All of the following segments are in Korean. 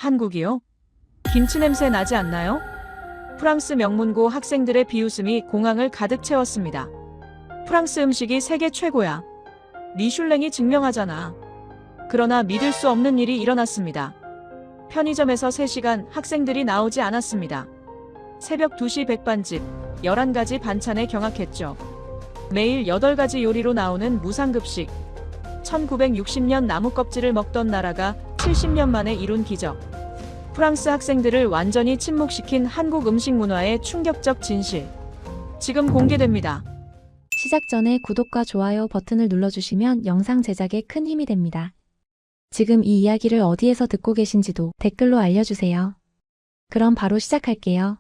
한국이요? 김치 냄새 나지 않나요? 프랑스 명문고 학생들의 비웃음이 공항을 가득 채웠습니다. 프랑스 음식이 세계 최고야. 미슐랭이 증명하잖아. 그러나 믿을 수 없는 일이 일어났습니다. 편의점에서 3시간 학생들이 나오지 않았습니다. 새벽 2시 백반집, 11가지 반찬에 경악했죠. 매일 8가지 요리로 나오는 무상급식. 1960년 나무 껍질을 먹던 나라가 70년 만에 이룬 기적. 프랑스 학생들을 완전히 침묵시킨 한국 음식 문화의 충격적 진실. 지금 공개됩니다. 시작 전에 구독과 좋아요 버튼을 눌러주시면 영상 제작에 큰 힘이 됩니다. 지금 이 이야기를 어디에서 듣고 계신지도 댓글로 알려주세요. 그럼 바로 시작할게요.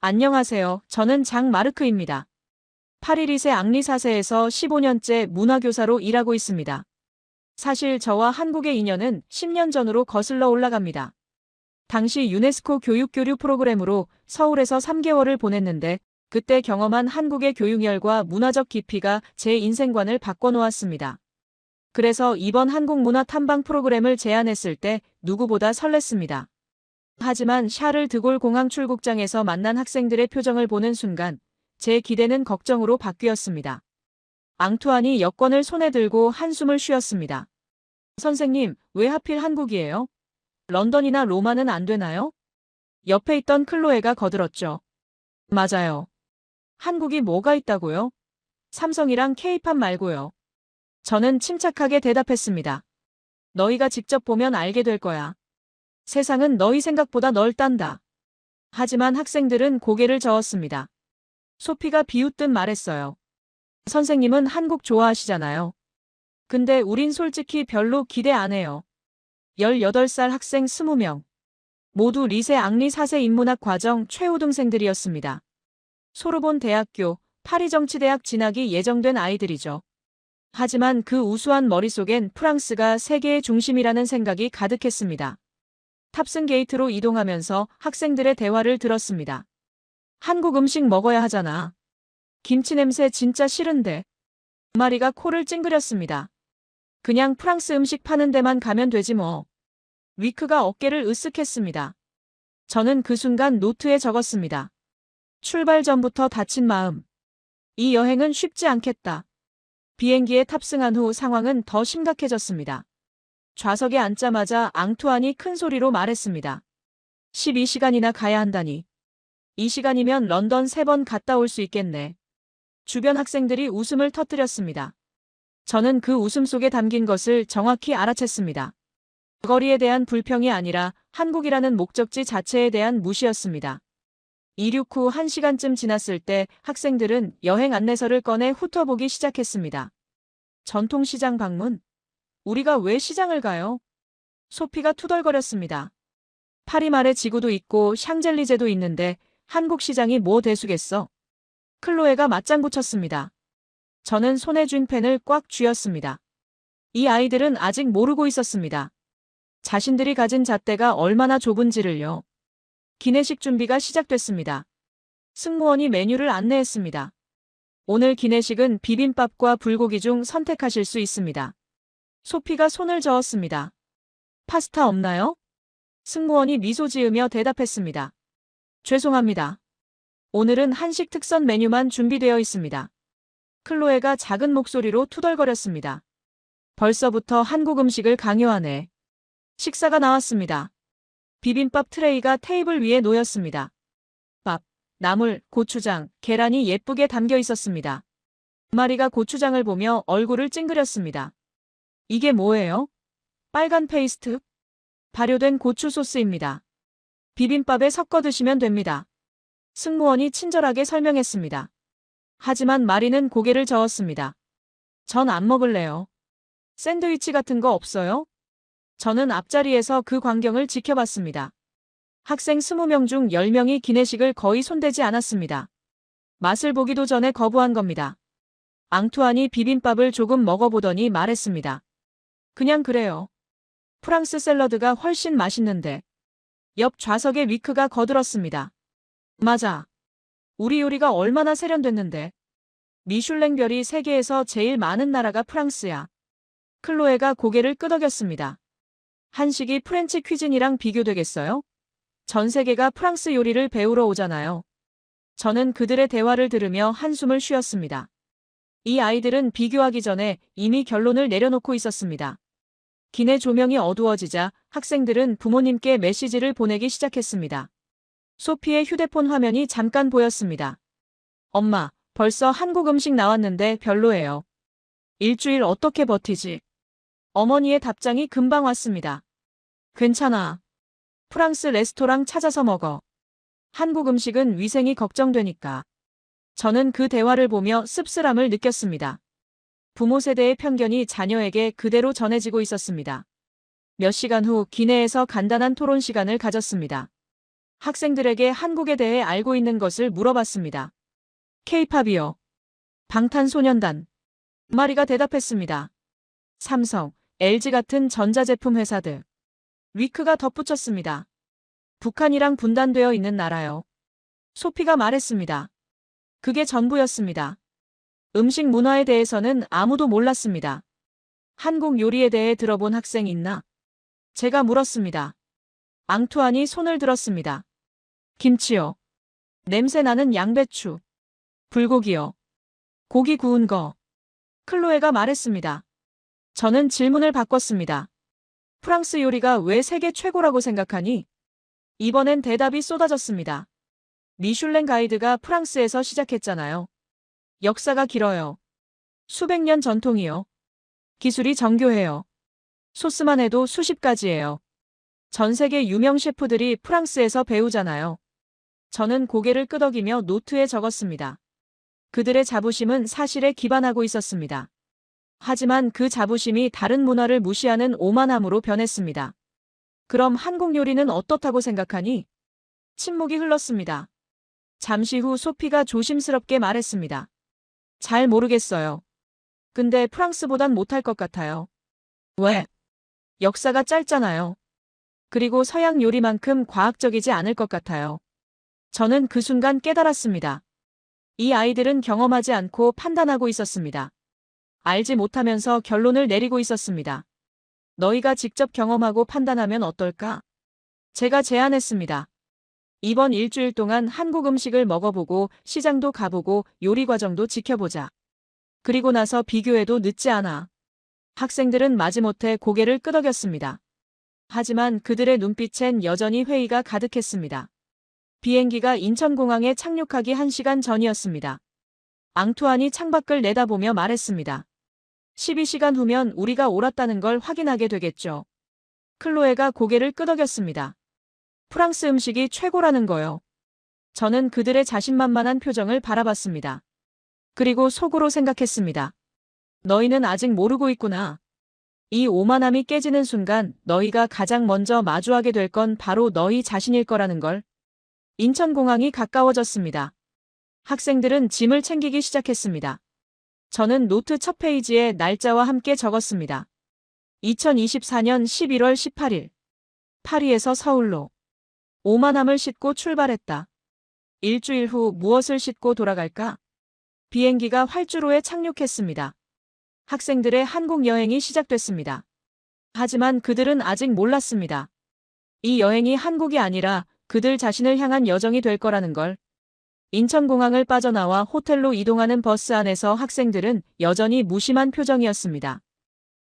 안녕하세요. 저는 장마르크입니다. 파리 리세 앙리 4세에서 15년째 문화교사로 일하고 있습니다. 사실 저와 한국의 인연은 10년 전으로 거슬러 올라갑니다. 당시 유네스코 교육교류 프로그램으로 서울에서 3개월을 보냈는데 그때 경험한 한국의 교육열과 문화적 깊이가 제 인생관을 바꿔놓았습니다. 그래서 이번 한국문화 탐방 프로그램을 제안했을 때 누구보다 설렜습니다. 하지만 샤를 드골 공항 출국장에서 만난 학생들의 표정을 보는 순간 제 기대는 걱정으로 바뀌었습니다. 앙투안이 여권을 손에 들고 한숨을 쉬었습니다. 선생님, 왜 하필 한국이에요? 런던이나 로마는 안 되나요? 옆에 있던 클로에가 거들었죠. 맞아요. 한국이 뭐가 있다고요? 삼성이랑 K-팝 말고요. 저는 침착하게 대답했습니다. 너희가 직접 보면 알게 될 거야. 세상은 너희 생각보다 넓단다. 하지만 학생들은 고개를 저었습니다. 소피가 비웃듯 말했어요. 선생님은 한국 좋아하시잖아요. 근데 우린 솔직히 별로 기대 안 해요. 18살 학생 20명. 모두 리세 앙리 4세 인문학 과정 최우등생들이었습니다. 소르본 대학교, 파리 정치대학 진학이 예정된 아이들이죠. 하지만 그 우수한 머릿속엔 프랑스가 세계의 중심이라는 생각이 가득했습니다. 탑승 게이트로 이동하면서 학생들의 대화를 들었습니다. 한국 음식 먹어야 하잖아. 김치 냄새 진짜 싫은데. 마리가 코를 찡그렸습니다. 그냥 프랑스 음식 파는 데만 가면 되지 뭐. 위크가 어깨를 으쓱했습니다. 저는 그 순간 노트에 적었습니다. 출발 전부터 다친 마음. 이 여행은 쉽지 않겠다. 비행기에 탑승한 후 상황은 더 심각해졌습니다. 좌석에 앉자마자 앙투안이 큰 소리로 말했습니다. 12시간이나 가야 한다니. 이 시간이면 런던 3번 갔다 올 수 있겠네. 주변 학생들이 웃음을 터뜨렸습니다. 저는 그 웃음 속에 담긴 것을 정확히 알아챘습니다. 거리에 대한 불평이 아니라 한국이라는 목적지 자체에 대한 무시였습니다. 이륙 후 1시간쯤 지났을 때 학생들은 여행 안내서를 꺼내 훑어보기 시작했습니다. 전통시장 방문? 우리가 왜 시장을 가요? 소피가 투덜거렸습니다. 파리말의 지구도 있고 샹젤리제도 있는데 한국 시장이 뭐 대수겠어? 클로에가 맞장구 쳤습니다. 저는 손에 쥔 펜을 꽉 쥐었습니다. 이 아이들은 아직 모르고 있었습니다. 자신들이 가진 잣대가 얼마나 좁은지를요. 기내식 준비가 시작됐습니다. 승무원이 메뉴를 안내했습니다. 오늘 기내식은 비빔밥과 불고기 중 선택하실 수 있습니다. 소피가 손을 저었습니다. 파스타 없나요? 승무원이 미소 지으며 대답했습니다. 죄송합니다. 오늘은 한식 특선 메뉴만 준비되어 있습니다. 클로에가 작은 목소리로 투덜거렸습니다. 벌써부터 한국 음식을 강요하네. 식사가 나왔습니다. 비빔밥 트레이가 테이블 위에 놓였습니다. 밥, 나물, 고추장, 계란이 예쁘게 담겨 있었습니다. 마리가 고추장을 보며 얼굴을 찡그렸습니다. 이게 뭐예요? 빨간 페이스트? 발효된 고추 소스입니다. 비빔밥에 섞어 드시면 됩니다. 승무원이 친절하게 설명했습니다. 하지만 마리는 고개를 저었습니다. 전 안 먹을래요. 샌드위치 같은 거 없어요? 저는 앞자리에서 그 광경을 지켜봤습니다. 학생 20명 중 10명이 기내식을 거의 손대지 않았습니다. 맛을 보기도 전에 거부한 겁니다. 앙투안이 비빔밥을 조금 먹어보더니 말했습니다. 그냥 그래요. 프랑스 샐러드가 훨씬 맛있는데. 옆 좌석에 위크가 거들었습니다. 맞아. 우리 요리가 얼마나 세련됐는데. 미슐랭별이 세계에서 제일 많은 나라가 프랑스야. 클로에가 고개를 끄덕였습니다. 한식이 프렌치 퀴즈니랑 비교되겠어요? 전 세계가 프랑스 요리를 배우러 오잖아요. 저는 그들의 대화를 들으며 한숨을 쉬었습니다. 이 아이들은 비교하기 전에 이미 결론을 내려놓고 있었습니다. 기내 조명이 어두워지자 학생들은 부모님께 메시지를 보내기 시작했습니다. 소피의 휴대폰 화면이 잠깐 보였습니다. 엄마, 벌써 한국 음식 나왔는데 별로예요. 일주일 어떻게 버티지? 어머니의 답장이 금방 왔습니다. 괜찮아. 프랑스 레스토랑 찾아서 먹어. 한국 음식은 위생이 걱정되니까. 저는 그 대화를 보며 씁쓸함을 느꼈습니다. 부모 세대의 편견이 자녀에게 그대로 전해지고 있었습니다. 몇 시간 후 기내에서 간단한 토론 시간을 가졌습니다. 학생들에게 한국에 대해 알고 있는 것을 물어봤습니다. K-팝이요. 방탄소년단. 마리가 대답했습니다. 삼성, LG 같은 전자제품 회사들. 위크가 덧붙였습니다. 북한이랑 분단되어 있는 나라요. 소피가 말했습니다. 그게 전부였습니다. 음식 문화에 대해서는 아무도 몰랐습니다. 한국 요리에 대해 들어본 학생 있나? 제가 물었습니다. 앙투안이 손을 들었습니다. 김치요. 냄새 나는 양배추. 불고기요. 고기 구운 거. 클로에가 말했습니다. 저는 질문을 바꿨습니다. 프랑스 요리가 왜 세계 최고라고 생각하니? 이번엔 대답이 쏟아졌습니다. 미슐랭 가이드가 프랑스에서 시작했잖아요. 역사가 길어요. 수백 년 전통이요. 기술이 정교해요. 소스만 해도 수십 가지예요. 전 세계 유명 셰프들이 프랑스에서 배우잖아요. 저는 고개를 끄덕이며 노트에 적었습니다. 그들의 자부심은 사실에 기반하고 있었습니다. 하지만 그 자부심이 다른 문화를 무시하는 오만함으로 변했습니다. 그럼 한국 요리는 어떻다고 생각하니? 침묵이 흘렀습니다. 잠시 후 소피가 조심스럽게 말했습니다. 잘 모르겠어요. 근데 프랑스보단 못할 것 같아요. 왜? 역사가 짧잖아요. 그리고 서양 요리만큼 과학적이지 않을 것 같아요. 저는 그 순간 깨달았습니다. 이 아이들은 경험하지 않고 판단하고 있었습니다. 알지 못하면서 결론을 내리고 있었습니다. 너희가 직접 경험하고 판단하면 어떨까? 제가 제안했습니다. 이번 일주일 동안 한국 음식을 먹어보고 시장도 가보고 요리 과정도 지켜보자. 그리고 나서 비교해도 늦지 않아. 학생들은 마지못해 고개를 끄덕였습니다. 하지만 그들의 눈빛엔 여전히 회의가 가득했습니다. 비행기가 인천공항에 착륙하기 1시간 전이었습니다. 앙투안이 창밖을 내다보며 말했습니다. 12시간 후면 우리가 옳았다는 걸 확인하게 되겠죠. 클로에가 고개를 끄덕였습니다. 프랑스 음식이 최고라는 거요. 저는 그들의 자신만만한 표정을 바라봤습니다. 그리고 속으로 생각했습니다. 너희는 아직 모르고 있구나. 이 오만함이 깨지는 순간 너희가 가장 먼저 마주하게 될 건 바로 너희 자신일 거라는 걸. 인천공항이 가까워졌습니다. 학생들은 짐을 챙기기 시작했습니다. 저는 노트 첫 페이지에 날짜와 함께 적었습니다. 2024년 11월 18일. 파리에서 서울로. 오만함을 싣고 출발했다. 일주일 후 무엇을 싣고 돌아갈까? 비행기가 활주로에 착륙했습니다. 학생들의 한국 여행이 시작됐습니다. 하지만 그들은 아직 몰랐습니다. 이 여행이 한국이 아니라 그들 자신을 향한 여정이 될 거라는 걸. 인천공항을 빠져나와 호텔로 이동하는 버스 안에서 학생들은 여전히 무심한 표정이었습니다.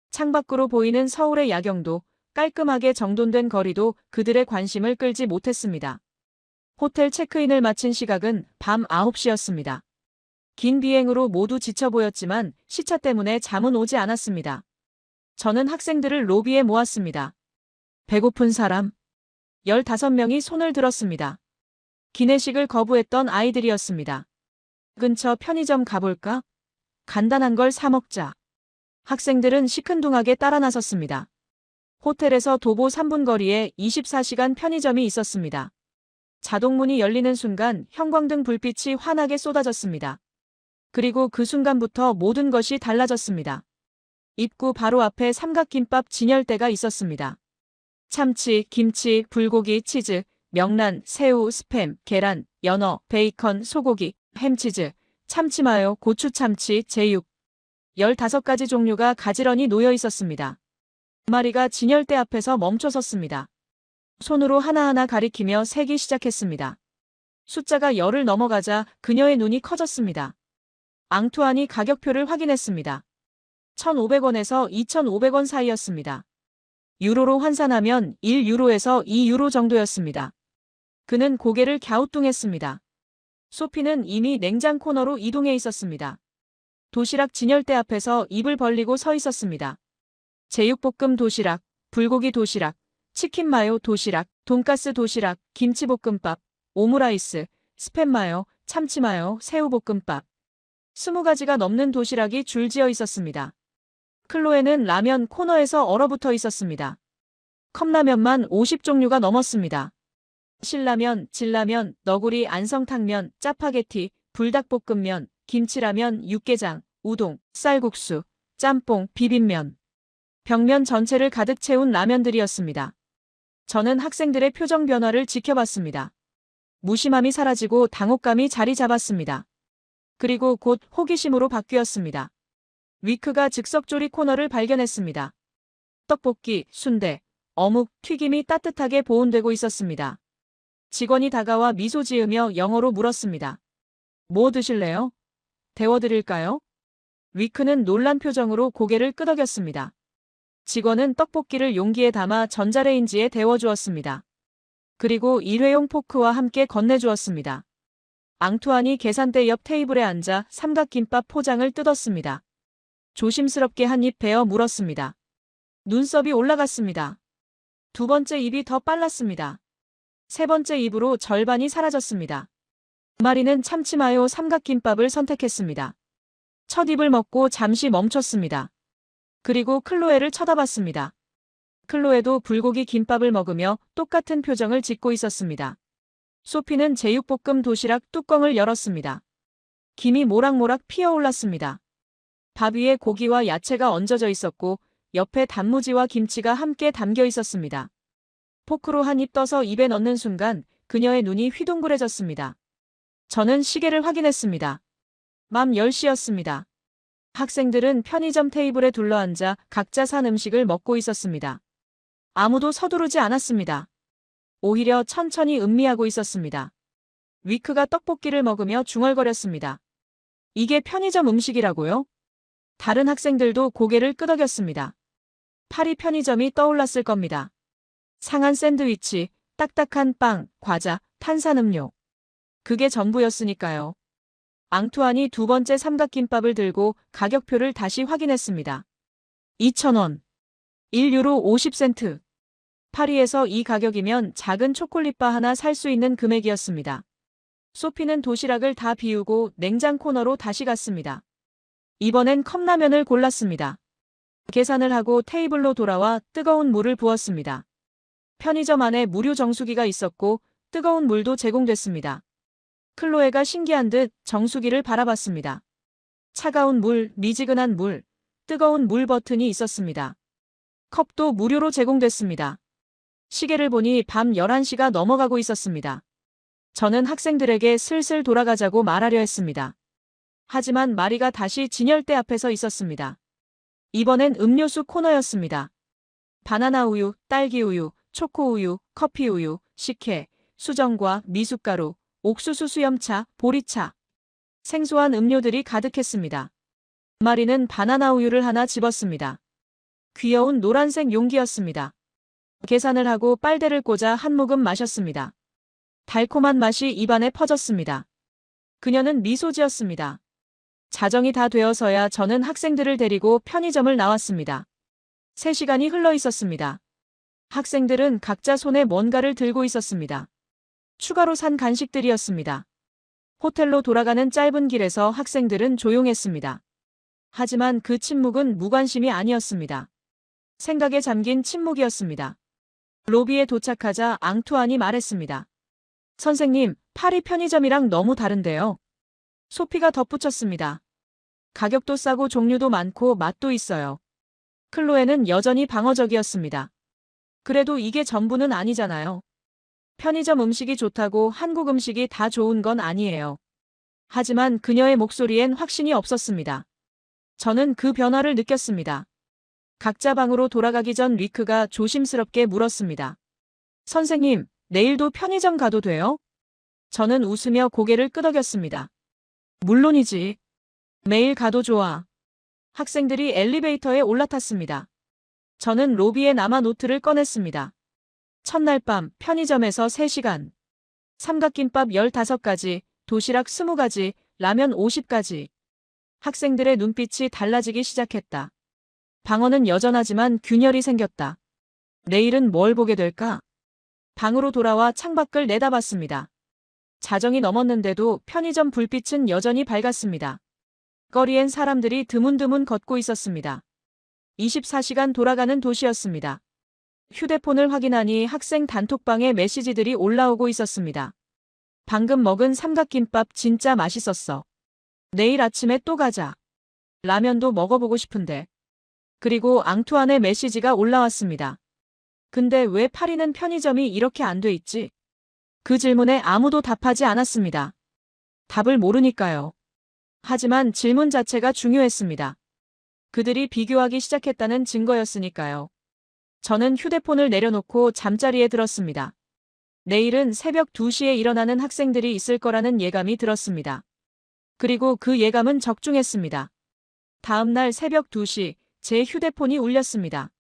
창밖으로 보이는 서울의 야경도 깔끔하게 정돈된 거리도 그들의 관심을 끌지 못했습니다. 호텔 체크인을 마친 시각은 밤 9시였습니다. 긴 비행으로 모두 지쳐 보였지만 시차 때문에 잠은 오지 않았습니다. 저는 학생들을 로비에 모았습니다. 배고픈 사람? 15명이 손을 들었습니다. 기내식을 거부했던 아이들이었습니다. 근처 편의점 가볼까? 간단한 걸 사 먹자. 학생들은 시큰둥하게 따라 나섰습니다. 호텔에서 도보 3분 거리에 24시간 편의점이 있었습니다. 자동문이 열리는 순간 형광등 불빛이 환하게 쏟아졌습니다. 그리고 그 순간부터 모든 것이 달라졌습니다. 입구 바로 앞에 삼각김밥 진열대가 있었습니다. 참치, 김치, 불고기, 치즈, 명란, 새우, 스팸, 계란, 연어, 베이컨, 소고기, 햄치즈, 참치마요, 고추참치, 제육. 15가지 종류가 가지런히 놓여 있었습니다. 마리가 진열대 앞에서 멈춰섰습니다. 손으로 하나하나 가리키며 세기 시작했습니다. 숫자가 10을 넘어가자 그녀의 눈이 커졌습니다. 앙투안이 가격표를 확인했습니다. 1,500원에서 2,500원 사이였습니다. 유로로 환산하면 1유로에서 2유로 정도였습니다. 그는 고개를 갸우뚱했습니다. 소피는 이미 냉장 코너로 이동해 있었습니다. 도시락 진열대 앞에서 입을 벌리고 서 있었습니다. 제육볶음 도시락, 불고기 도시락, 치킨 마요 도시락, 돈가스 도시락, 김치볶음밥, 오므라이스, 스팸 마요, 참치 마요, 새우볶음밥. 20가지가 넘는 도시락이 줄지어 있었습니다. 클로에는 라면 코너에서 얼어붙어 있었습니다. 컵라면만 50종류가 넘었습니다. 신라면, 진라면, 너구리 안성탕면, 짜파게티, 불닭볶음면, 김치라면, 육개장, 우동, 쌀국수, 짬뽕, 비빔면. 벽면 전체를 가득 채운 라면들이었습니다. 저는 학생들의 표정 변화를 지켜봤습니다. 무심함이 사라지고 당혹감이 자리 잡았습니다. 그리고 곧 호기심으로 바뀌었습니다. 위크가 즉석조리 코너를 발견했습니다. 떡볶이, 순대, 어묵, 튀김이 따뜻하게 보온되고 있었습니다. 직원이 다가와 미소 지으며 영어로 물었습니다. 뭐 드실래요? 데워드릴까요? 위크는 놀란 표정으로 고개를 끄덕였습니다. 직원은 떡볶이를 용기에 담아 전자레인지에 데워주었습니다. 그리고 일회용 포크와 함께 건네주었습니다. 앙투안이 계산대 옆 테이블에 앉아 삼각김밥 포장을 뜯었습니다. 조심스럽게 한 입 베어 물었습니다. 눈썹이 올라갔습니다. 두 번째 입이 더 빨랐습니다. 세 번째 입으로 절반이 사라졌습니다. 마리는 참치마요 삼각김밥을 선택했습니다. 첫 입을 먹고 잠시 멈췄습니다. 그리고 클로에를 쳐다봤습니다. 클로에도 불고기 김밥을 먹으며 똑같은 표정을 짓고 있었습니다. 소피는 제육볶음 도시락 뚜껑을 열었습니다. 김이 모락모락 피어올랐습니다. 밥 위에 고기와 야채가 얹어져 있었고 옆에 단무지와 김치가 함께 담겨 있었습니다. 포크로 한 입 떠서 입에 넣는 순간 그녀의 눈이 휘둥그레졌습니다. 저는 시계를 확인했습니다. 밤 10시였습니다. 학생들은 편의점 테이블에 둘러앉아 각자 산 음식을 먹고 있었습니다. 아무도 서두르지 않았습니다. 오히려 천천히 음미하고 있었습니다. 위크가 떡볶이를 먹으며 중얼거렸습니다. 이게 편의점 음식이라고요? 다른 학생들도 고개를 끄덕였습니다. 파리 편의점이 떠올랐을 겁니다. 상한 샌드위치, 딱딱한 빵, 과자, 탄산음료. 그게 전부였으니까요. 앙투안이 두 번째 삼각김밥을 들고 가격표를 다시 확인했습니다. 2,000원. 1유로 50센트. 파리에서 이 가격이면 작은 초콜릿바 하나 살 수 있는 금액이었습니다. 소피는 도시락을 다 비우고 냉장 코너로 다시 갔습니다. 이번엔 컵라면을 골랐습니다. 계산을 하고 테이블로 돌아와 뜨거운 물을 부었습니다. 편의점 안에 무료 정수기가 있었고 뜨거운 물도 제공됐습니다. 클로에가 신기한 듯 정수기를 바라봤습니다. 차가운 물, 미지근한 물, 뜨거운 물 버튼이 있었습니다. 컵도 무료로 제공됐습니다. 시계를 보니 밤 11시가 넘어가고 있었습니다. 저는 학생들에게 슬슬 돌아가자고 말하려 했습니다. 하지만 마리가 다시 진열대 앞에 서 있었습니다. 이번엔 음료수 코너였습니다. 바나나 우유, 딸기 우유, 초코 우유, 커피 우유, 식혜, 수정과 미숫가루, 옥수수 수염차, 보리차. 생소한 음료들이 가득했습니다. 마리는 바나나 우유를 하나 집었습니다. 귀여운 노란색 용기였습니다. 계산을 하고 빨대를 꽂아 한 모금 마셨습니다. 달콤한 맛이 입안에 퍼졌습니다. 그녀는 미소 지었습니다. 자정이 다 되어서야 저는 학생들을 데리고 편의점을 나왔습니다. 3시간이 흘러 있었습니다. 학생들은 각자 손에 뭔가를 들고 있었습니다. 추가로 산 간식들이었습니다. 호텔로 돌아가는 짧은 길에서 학생들은 조용했습니다. 하지만 그 침묵은 무관심이 아니었습니다. 생각에 잠긴 침묵이었습니다. 로비에 도착하자 앙투안이 말했습니다. 선생님, 파리 편의점이랑 너무 다른데요. 소피가 덧붙였습니다. 가격도 싸고 종류도 많고 맛도 있어요. 클로에는 여전히 방어적이었습니다. 그래도 이게 전부는 아니잖아요. 편의점 음식이 좋다고 한국 음식이 다 좋은 건 아니에요. 하지만 그녀의 목소리엔 확신이 없었습니다. 저는 그 변화를 느꼈습니다. 각자 방으로 돌아가기 전 리크가 조심스럽게 물었습니다. 선생님, 내일도 편의점 가도 돼요? 저는 웃으며 고개를 끄덕였습니다. 물론이지. 매일 가도 좋아. 학생들이 엘리베이터에 올라탔습니다. 저는 로비에 남아 노트를 꺼냈습니다. 첫날 밤 편의점에서 3시간. 삼각김밥 15가지, 도시락 20가지, 라면 50가지. 학생들의 눈빛이 달라지기 시작했다. 방언은 여전하지만 균열이 생겼다. 내일은 뭘 보게 될까? 방으로 돌아와 창밖을 내다봤습니다. 자정이 넘었는데도 편의점 불빛은 여전히 밝았습니다. 거리엔 사람들이 드문드문 걷고 있었습니다. 24시간 돌아가는 도시였습니다. 휴대폰을 확인하니 학생 단톡방에 메시지들이 올라오고 있었습니다. 방금 먹은 삼각김밥 진짜 맛있었어. 내일 아침에 또 가자. 라면도 먹어보고 싶은데. 그리고 앙투안의 메시지가 올라왔습니다. 근데 왜 파리는 편의점이 이렇게 안 돼 있지? 그 질문에 아무도 답하지 않았습니다. 답을 모르니까요. 하지만 질문 자체가 중요했습니다. 그들이 비교하기 시작했다는 증거였으니까요. 저는 휴대폰을 내려놓고 잠자리에 들었습니다. 내일은 새벽 2시에 일어나는 학생들이 있을 거라는 예감이 들었습니다. 그리고 그 예감은 적중했습니다. 다음 날 새벽 2시, 제 휴대폰이 울렸습니다.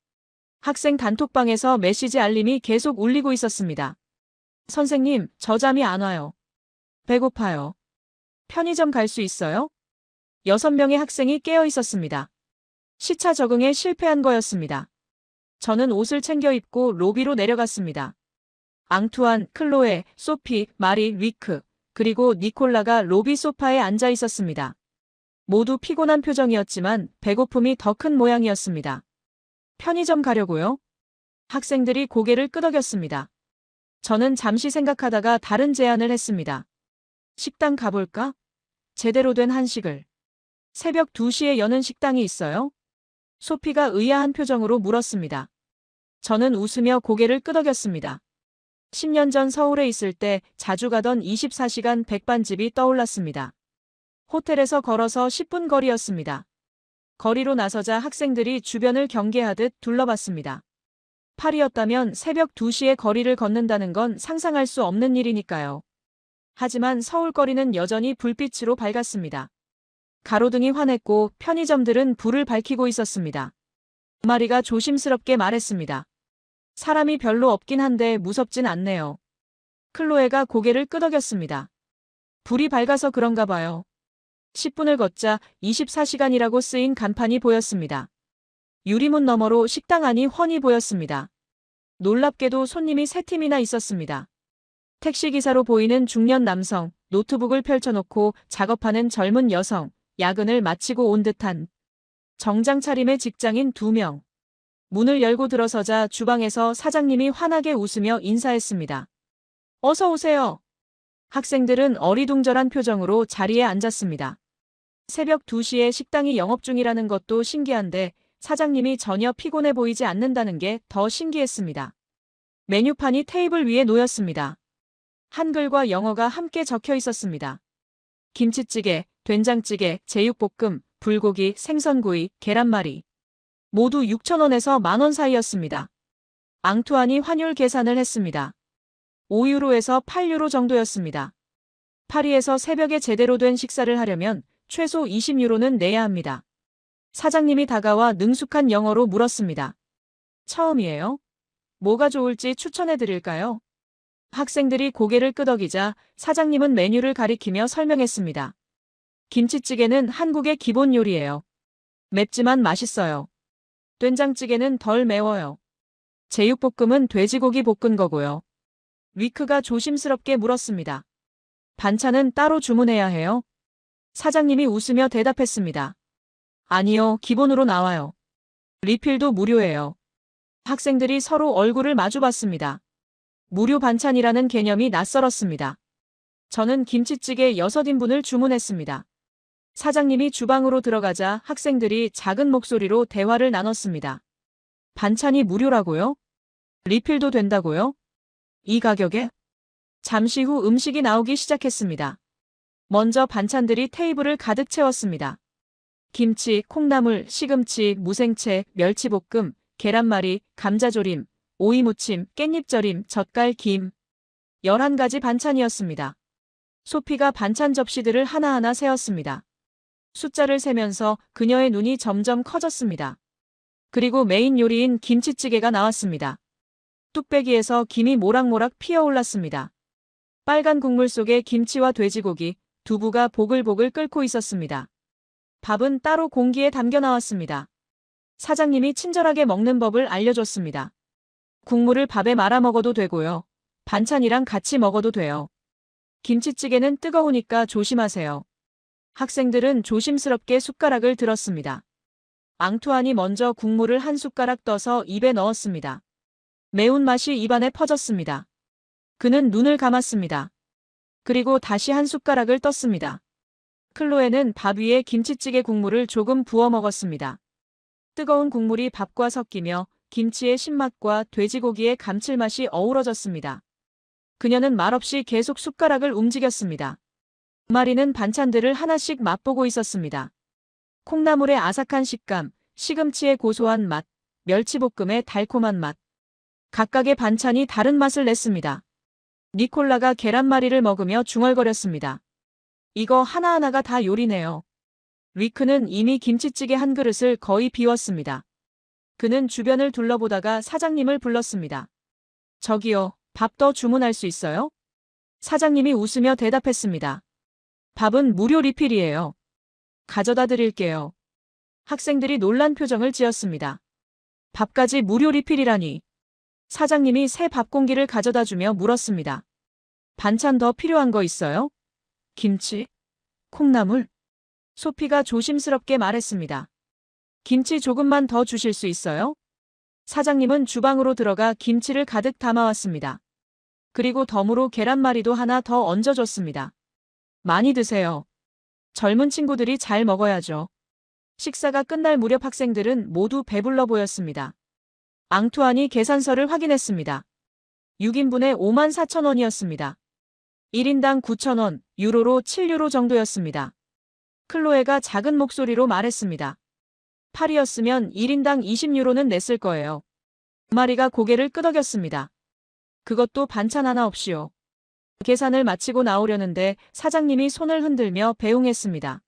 학생 단톡방에서 메시지 알림이 계속 울리고 있었습니다. 선생님, 저 잠이 안 와요. 배고파요. 편의점 갈 수 있어요? 6명의 학생이 깨어 있었습니다. 시차 적응에 실패한 거였습니다. 저는 옷을 챙겨 입고 로비로 내려갔습니다. 앙투안, 클로에, 소피, 마리, 위크, 그리고 니콜라가 로비 소파에 앉아 있었습니다. 모두 피곤한 표정이었지만 배고픔이 더 큰 모양이었습니다. 편의점 가려고요? 학생들이 고개를 끄덕였습니다. 저는 잠시 생각하다가 다른 제안을 했습니다. 식당 가볼까? 제대로 된 한식을. 새벽 2시에 여는 식당이 있어요? 소피가 의아한 표정으로 물었습니다. 저는 웃으며 고개를 끄덕였습니다. 10년 전 서울에 있을 때 자주 가던 24시간 백반집이 떠올랐습니다. 호텔에서 걸어서 10분 거리였습니다. 거리로 나서자 학생들이 주변을 경계하듯 둘러봤습니다. 파리였다면 새벽 2시에 거리를 걷는다는 건 상상할 수 없는 일이니까요. 하지만 서울 거리는 여전히 불빛으로 밝았습니다. 가로등이 환했고 편의점들은 불을 밝히고 있었습니다. 마리가 조심스럽게 말했습니다. 사람이 별로 없긴 한데 무섭진 않네요. 클로에가 고개를 끄덕였습니다. 불이 밝아서 그런가 봐요. 10분을 걷자 24시간이라고 쓰인 간판이 보였습니다. 유리문 너머로 식당 안이 훤히 보였습니다. 놀랍게도 손님이 3팀이나 있었습니다. 택시기사로 보이는 중년 남성, 노트북을 펼쳐놓고 작업하는 젊은 여성, 야근을 마치고 온 듯한 정장 차림의 직장인 2명. 문을 열고 들어서자 주방에서 사장님이 환하게 웃으며 인사했습니다. 어서 오세요. 학생들은 어리둥절한 표정으로 자리에 앉았습니다. 새벽 2시에 식당이 영업 중이라는 것도 신기한데 사장님이 전혀 피곤해 보이지 않는다는 게 더 신기했습니다. 메뉴판이 테이블 위에 놓였습니다. 한글과 영어가 함께 적혀 있었습니다. 김치찌개, 된장찌개, 제육볶음, 불고기, 생선구이, 계란말이. 모두 6,000원에서 만원 사이였습니다. 앙투안이 환율 계산을 했습니다. 5유로에서 8유로 정도였습니다. 파리에서 새벽에 제대로 된 식사를 하려면 최소 20유로는 내야 합니다. 사장님이 다가와 능숙한 영어로 물었습니다. 처음이에요? 뭐가 좋을지 추천해 드릴까요? 학생들이 고개를 끄덕이자 사장님은 메뉴를 가리키며 설명했습니다. 김치찌개는 한국의 기본 요리예요. 맵지만 맛있어요. 된장찌개는 덜 매워요. 제육볶음은 돼지고기 볶은 거고요. 위크가 조심스럽게 물었습니다. 반찬은 따로 주문해야 해요? 사장님이 웃으며 대답했습니다. 아니요, 기본으로 나와요. 리필도 무료예요. 학생들이 서로 얼굴을 마주봤습니다. 무료 반찬이라는 개념이 낯설었습니다. 저는 김치찌개 6인분을 주문했습니다. 사장님이 주방으로 들어가자 학생들이 작은 목소리로 대화를 나눴습니다. 반찬이 무료라고요? 리필도 된다고요? 이 가격에? 잠시 후 음식이 나오기 시작했습니다. 먼저 반찬들이 테이블을 가득 채웠습니다. 김치, 콩나물, 시금치, 무생채, 멸치볶음, 계란말이, 감자조림, 오이무침, 깻잎절임, 젓갈, 김. 11가지 반찬이었습니다. 소피가 반찬 접시들을 하나하나 세었습니다. 숫자를 세면서 그녀의 눈이 점점 커졌습니다. 그리고 메인 요리인 김치찌개가 나왔습니다. 뚝배기에서 김이 모락모락 피어올랐습니다. 빨간 국물 속에 김치와 돼지고기, 두부가 보글보글 끓고 있었습니다. 밥은 따로 공기에 담겨 나왔습니다. 사장님이 친절하게 먹는 법을 알려줬습니다. 국물을 밥에 말아 먹어도 되고요. 반찬이랑 같이 먹어도 돼요. 김치찌개는 뜨거우니까 조심하세요. 학생들은 조심스럽게 숟가락을 들었습니다. 앙투안이 먼저 국물을 한 숟가락 떠서 입에 넣었습니다. 매운맛이 입안에 퍼졌습니다. 그는 눈을 감았습니다. 그리고 다시 한 숟가락을 떴습니다. 클로에는 밥 위에 김치찌개 국물을 조금 부어 먹었습니다. 뜨거운 국물이 밥과 섞이며 김치의 신맛과 돼지고기의 감칠맛이 어우러졌습니다. 그녀는 말없이 계속 숟가락을 움직였습니다. 마리는 반찬들을 하나씩 맛보고 있었습니다. 콩나물의 아삭한 식감, 시금치의 고소한 맛, 멸치볶음의 달콤한 맛. 각각의 반찬이 다른 맛을 냈습니다. 니콜라가 계란말이를 먹으며 중얼거렸습니다. 이거 하나하나가 다 요리네요. 리크는 이미 김치찌개 한 그릇을 거의 비웠습니다. 그는 주변을 둘러보다가 사장님을 불렀습니다. 저기요, 밥 더 주문할 수 있어요? 사장님이 웃으며 대답했습니다. 밥은 무료 리필이에요. 가져다 드릴게요. 학생들이 놀란 표정을 지었습니다. 밥까지 무료 리필이라니. 사장님이 새 밥공기를 가져다 주며 물었습니다. 반찬 더 필요한 거 있어요? 김치? 콩나물? 소피가 조심스럽게 말했습니다. 김치 조금만 더 주실 수 있어요? 사장님은 주방으로 들어가 김치를 가득 담아왔습니다. 그리고 덤으로 계란말이도 하나 더 얹어줬습니다. 많이 드세요. 젊은 친구들이 잘 먹어야죠. 식사가 끝날 무렵 학생들은 모두 배불러 보였습니다. 앙투안이 계산서를 확인했습니다. 6인분에 54,000원이었습니다. 1인당 9,000원, 유로로 7유로 정도였습니다. 클로에가 작은 목소리로 말했습니다. 8이었으면 1인당 20유로는 냈을 거예요. 마리가 고개를 끄덕였습니다. 그것도 반찬 하나 없이요. 계산을 마치고 나오려는데 사장님이 손을 흔들며 배웅했습니다.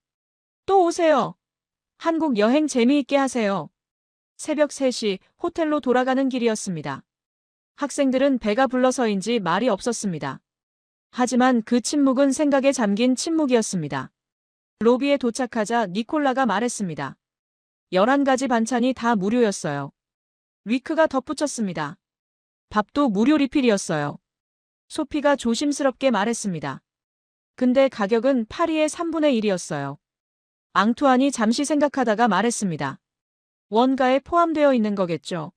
또 오세요. 한국 여행 재미있게 하세요. 새벽 3시 호텔로 돌아가는 길이었습니다. 학생들은 배가 불러서인지 말이 없었습니다. 하지만 그 침묵은 생각에 잠긴 침묵이었습니다. 로비에 도착하자 니콜라가 말했습니다. 11가지 반찬이 다 무료였어요. 위크가 덧붙였습니다. 밥도 무료 리필이었어요. 소피가 조심스럽게 말했습니다. 근데 가격은 파리의 3분의 1이었어요. 앙투안이 잠시 생각하다가 말했습니다. 원가에 포함되어 있는 거겠죠.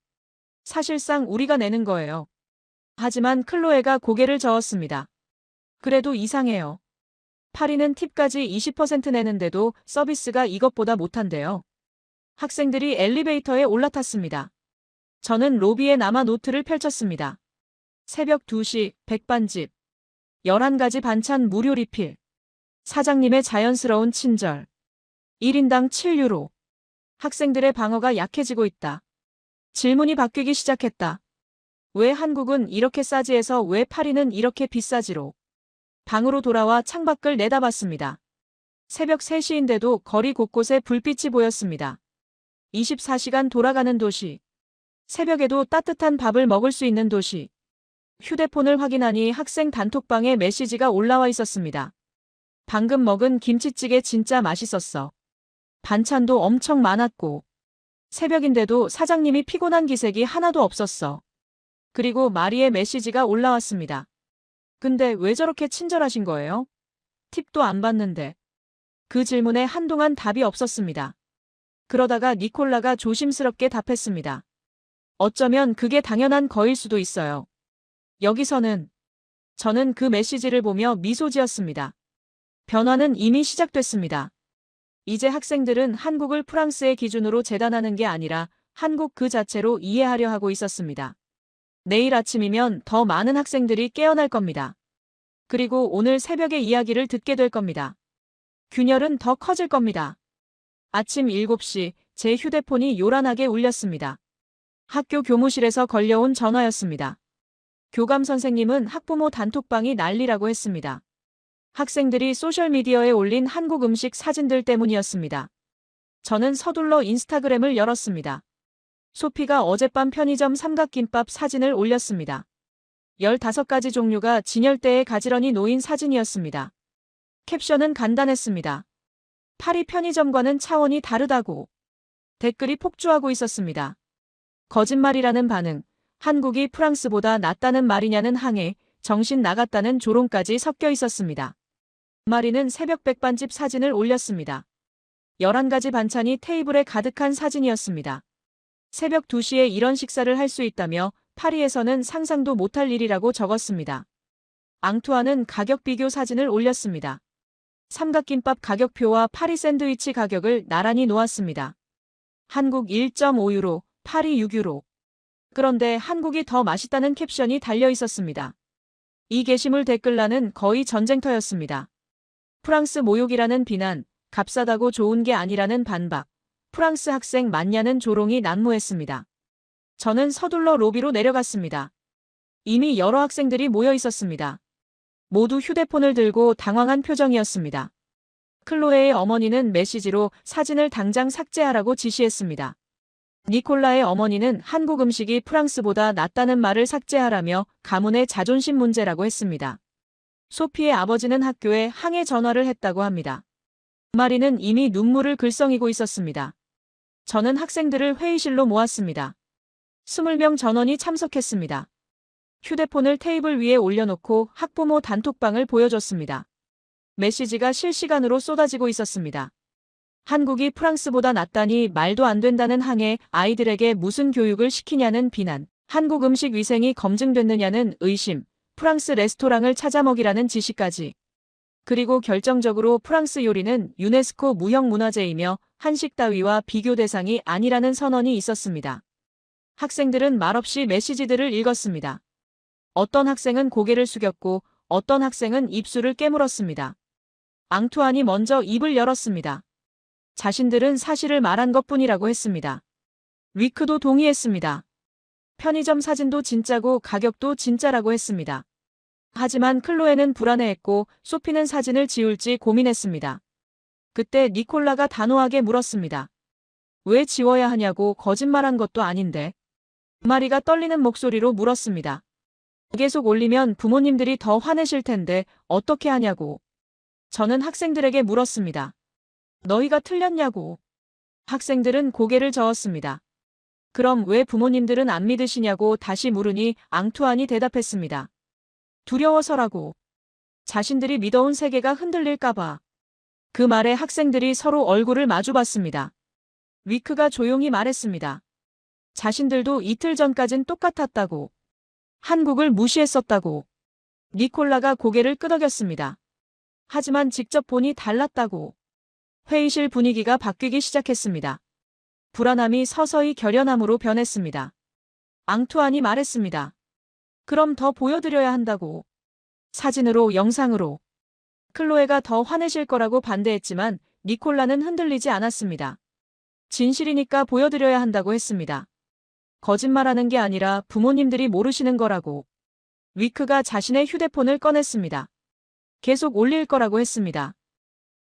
사실상 우리가 내는 거예요. 하지만 클로에가 고개를 저었습니다. 그래도 이상해요. 파리는 팁까지 20% 내는데도 서비스가 이것보다 못한데요. 학생들이 엘리베이터에 올라탔습니다. 저는 로비에 남아 노트를 펼쳤습니다. 새벽 2시, 백반집. 11가지 반찬 무료 리필. 사장님의 자연스러운 친절. 1인당 7유로. 학생들의 방어가 약해지고 있다. 질문이 바뀌기 시작했다. 왜 한국은 이렇게 싸지에서 왜 파리는 이렇게 비싸지로. 방으로 돌아와 창밖을 내다봤습니다. 새벽 3시인데도 거리 곳곳에 불빛이 보였습니다. 24시간 돌아가는 도시. 새벽에도 따뜻한 밥을 먹을 수 있는 도시. 휴대폰을 확인하니 학생 단톡방에 메시지가 올라와 있었습니다. 방금 먹은 김치찌개 진짜 맛있었어. 반찬도 엄청 많았고. 새벽인데도 사장님이 피곤한 기색이 하나도 없었어. 그리고 마리의 메시지가 올라왔습니다. 근데 왜 저렇게 친절하신 거예요? 팁도 안 받는데. 그 질문에 한동안 답이 없었습니다. 그러다가 니콜라가 조심스럽게 답했습니다. 어쩌면 그게 당연한 거일 수도 있어요. 여기서는 저는 그 메시지를 보며 미소 지었습니다. 변화는 이미 시작됐습니다. 이제 학생들은 한국을 프랑스의 기준으로 재단하는 게 아니라 한국 그 자체로 이해하려 하고 있었습니다. 내일 아침이면 더 많은 학생들이 깨어날 겁니다. 그리고 오늘 새벽의 이야기를 듣게 될 겁니다. 균열은 더 커질 겁니다. 아침 7시 제 휴대폰이 요란하게 울렸습니다. 학교 교무실에서 걸려온 전화였습니다. 교감 선생님은 학부모 단톡방이 난리라고 했습니다. 학생들이 소셜미디어에 올린 한국 음식 사진들 때문이었습니다. 저는 서둘러 인스타그램을 열었습니다. 소피가 어젯밤 편의점 삼각김밥 사진을 올렸습니다. 15가지 종류가 진열대에 가지런히 놓인 사진이었습니다. 캡션은 간단했습니다. 파리 편의점과는 차원이 다르다고. 댓글이 폭주하고 있었습니다. 거짓말이라는 반응, 한국이 프랑스보다 낫다는 말이냐는 항해, 정신 나갔다는 조롱까지 섞여 있었습니다. 마리는 새벽 백반집 사진을 올렸습니다. 11가지 반찬이 테이블에 가득한 사진이었습니다. 새벽 2시에 이런 식사를 할 수 있다며 파리에서는 상상도 못할 일이라고 적었습니다. 앙투아는 가격 비교 사진을 올렸습니다. 삼각김밥 가격표와 파리 샌드위치 가격을 나란히 놓았습니다. 한국 1.5유로, 파리 6유로. 그런데 한국이 더 맛있다는 캡션이 달려 있었습니다. 이 게시물 댓글란은 거의 전쟁터였습니다. 프랑스 모욕이라는 비난, 값싸다고 좋은 게 아니라는 반박, 프랑스 학생 맞냐는 조롱이 난무했습니다. 저는 서둘러 로비로 내려갔습니다. 이미 여러 학생들이 모여 있었습니다. 모두 휴대폰을 들고 당황한 표정이었습니다. 클로에의 어머니는 메시지로 사진을 당장 삭제하라고 지시했습니다. 니콜라의 어머니는 한국 음식이 프랑스보다 낫다는 말을 삭제하라며 가문의 자존심 문제라고 했습니다. 소피의 아버지는 학교에 항해 전화를 했다고 합니다. 마리는 이미 눈물을 글썽이고 있었습니다. 저는 학생들을 회의실로 모았습니다. 20명 전원이 참석했습니다. 휴대폰을 테이블 위에 올려놓고 학부모 단톡방을 보여줬습니다. 메시지가 실시간으로 쏟아지고 있었습니다. 한국이 프랑스보다 낫다니 말도 안 된다는 항해, 아이들에게 무슨 교육을 시키냐는 비난, 한국 음식 위생이 검증됐느냐는 의심, 프랑스 레스토랑을 찾아 먹이라는 지시까지. 그리고 결정적으로 프랑스 요리는 유네스코 무형문화재이며 한식 따위와 비교 대상이 아니라는 선언이 있었습니다. 학생들은 말없이 메시지들을 읽었습니다. 어떤 학생은 고개를 숙였고 어떤 학생은 입술을 깨물었습니다. 앙투안이 먼저 입을 열었습니다. 자신들은 사실을 말한 것뿐이라고 했습니다. 위크도 동의했습니다. 편의점 사진도 진짜고 가격도 진짜라고 했습니다. 하지만 클로에는 불안해했고 소피는 사진을 지울지 고민했습니다. 그때 니콜라가 단호하게 물었습니다. 왜 지워야 하냐고, 거짓말한 것도 아닌데. 마리가 떨리는 목소리로 물었습니다. 계속 올리면 부모님들이 더 화내실 텐데 어떻게 하냐고. 저는 학생들에게 물었습니다. 너희가 틀렸냐고. 학생들은 고개를 저었습니다. 그럼 왜 부모님들은 안 믿으시냐고 다시 물으니 앙투안이 대답했습니다. 두려워서라고. 자신들이 믿어온 세계가 흔들릴까봐. 그 말에 학생들이 서로 얼굴을 마주봤습니다. 위크가 조용히 말했습니다. 자신들도 이틀 전까진 똑같았다고. 한국을 무시했었다고. 니콜라가 고개를 끄덕였습니다. 하지만 직접 보니 달랐다고. 회의실 분위기가 바뀌기 시작했습니다. 불안함이 서서히 결연함으로 변했습니다. 앙투안이 말했습니다. 그럼 더 보여드려야 한다고. 사진으로, 영상으로. 클로에가 더 화내실 거라고 반대했지만 니콜라는 흔들리지 않았습니다. 진실이니까 보여드려야 한다고 했습니다. 거짓말하는 게 아니라 부모님들이 모르시는 거라고. 위크가 자신의 휴대폰을 꺼냈습니다. 계속 올릴 거라고 했습니다.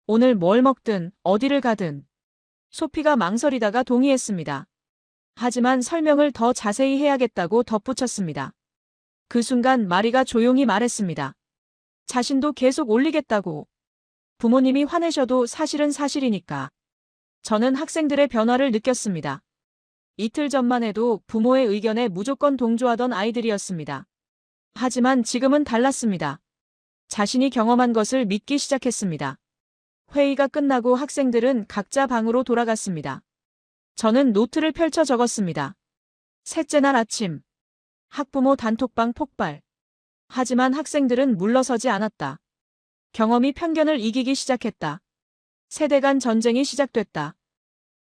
오늘 뭘 먹든 어디를 가든. 소피가 망설이다가 동의했습니다. 하지만 설명을 더 자세히 해야겠다고 덧붙였습니다. 그 순간 마리가 조용히 말했습니다. 자신도 계속 올리겠다고. 부모님이 화내셔도 사실은 사실이니까. 저는 학생들의 변화를 느꼈습니다. 이틀 전만 해도 부모의 의견에 무조건 동조하던 아이들이었습니다. 하지만 지금은 달랐습니다. 자신이 경험한 것을 믿기 시작했습니다. 회의가 끝나고 학생들은 각자 방으로 돌아갔습니다. 저는 노트를 펼쳐 적었습니다. 셋째 날 아침. 학부모 단톡방 폭발. 하지만 학생들은 물러서지 않았다. 경험이 편견을 이기기 시작했다. 세대 간 전쟁이 시작됐다.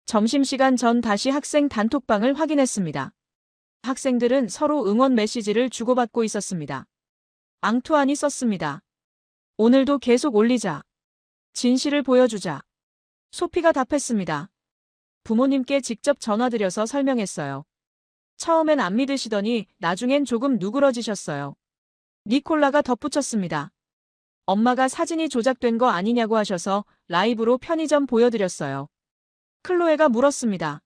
점심시간 전 다시 학생 단톡방을 확인했습니다. 학생들은 서로 응원 메시지를 주고받고 있었습니다. 앙투안이 썼습니다. 오늘도 계속 올리자. 진실을 보여주자. 소피가 답했습니다. 부모님께 직접 전화드려서 설명했어요. 처음엔 안 믿으시더니 나중엔 조금 누그러지셨어요. 니콜라가 덧붙였습니다. 엄마가 사진이 조작된 거 아니냐고 하셔서 라이브로 편의점 보여드렸어요. 클로에가 물었습니다.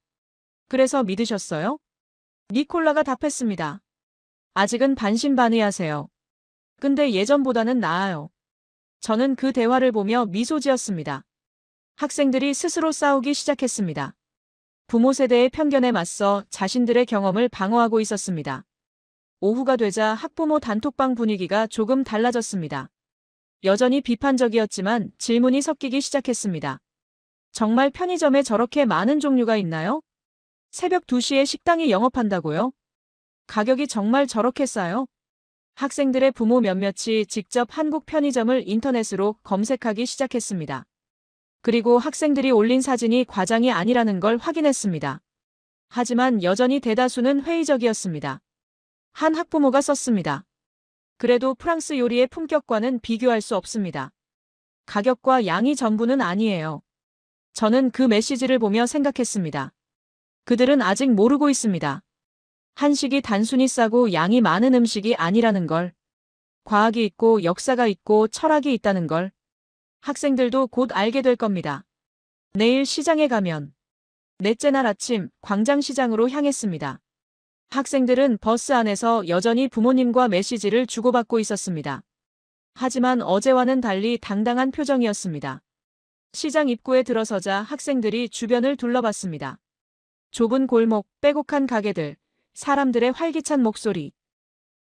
그래서 믿으셨어요? 니콜라가 답했습니다. 아직은 반신반의하세요. 근데 예전보다는 나아요. 저는 그 대화를 보며 미소 지었습니다. 학생들이 스스로 싸우기 시작했습니다. 부모 세대의 편견에 맞서 자신들의 경험을 방어하고 있었습니다. 오후가 되자 학부모 단톡방 분위기가 조금 달라졌습니다. 여전히 비판적이었지만 질문이 섞이기 시작했습니다. 정말 편의점에 저렇게 많은 종류가 있나요? 새벽 2시에 식당이 영업한다고요? 가격이 정말 저렇게 싸요? 학생들의 부모 몇몇이 직접 한국 편의점을 인터넷으로 검색하기 시작했습니다. 그리고 학생들이 올린 사진이 과장이 아니라는 걸 확인했습니다. 하지만 여전히 대다수는 회의적이었습니다. 한 학부모가 썼습니다. 그래도 프랑스 요리의 품격과는 비교할 수 없습니다. 가격과 양이 전부는 아니에요. 저는 그 메시지를 보며 생각했습니다. 그들은 아직 모르고 있습니다. 한식이 단순히 싸고 양이 많은 음식이 아니라는 걸. 과학이 있고 역사가 있고 철학이 있다는 걸. 학생들도 곧 알게 될 겁니다. 내일 시장에 가면. 넷째 날 아침 광장시장으로 향했습니다. 학생들은 버스 안에서 여전히 부모님과 메시지를 주고받고 있었습니다. 하지만 어제와는 달리 당당한 표정이었습니다. 시장 입구에 들어서자 학생들이 주변을 둘러봤습니다. 좁은 골목, 빼곡한 가게들, 사람들의 활기찬 목소리.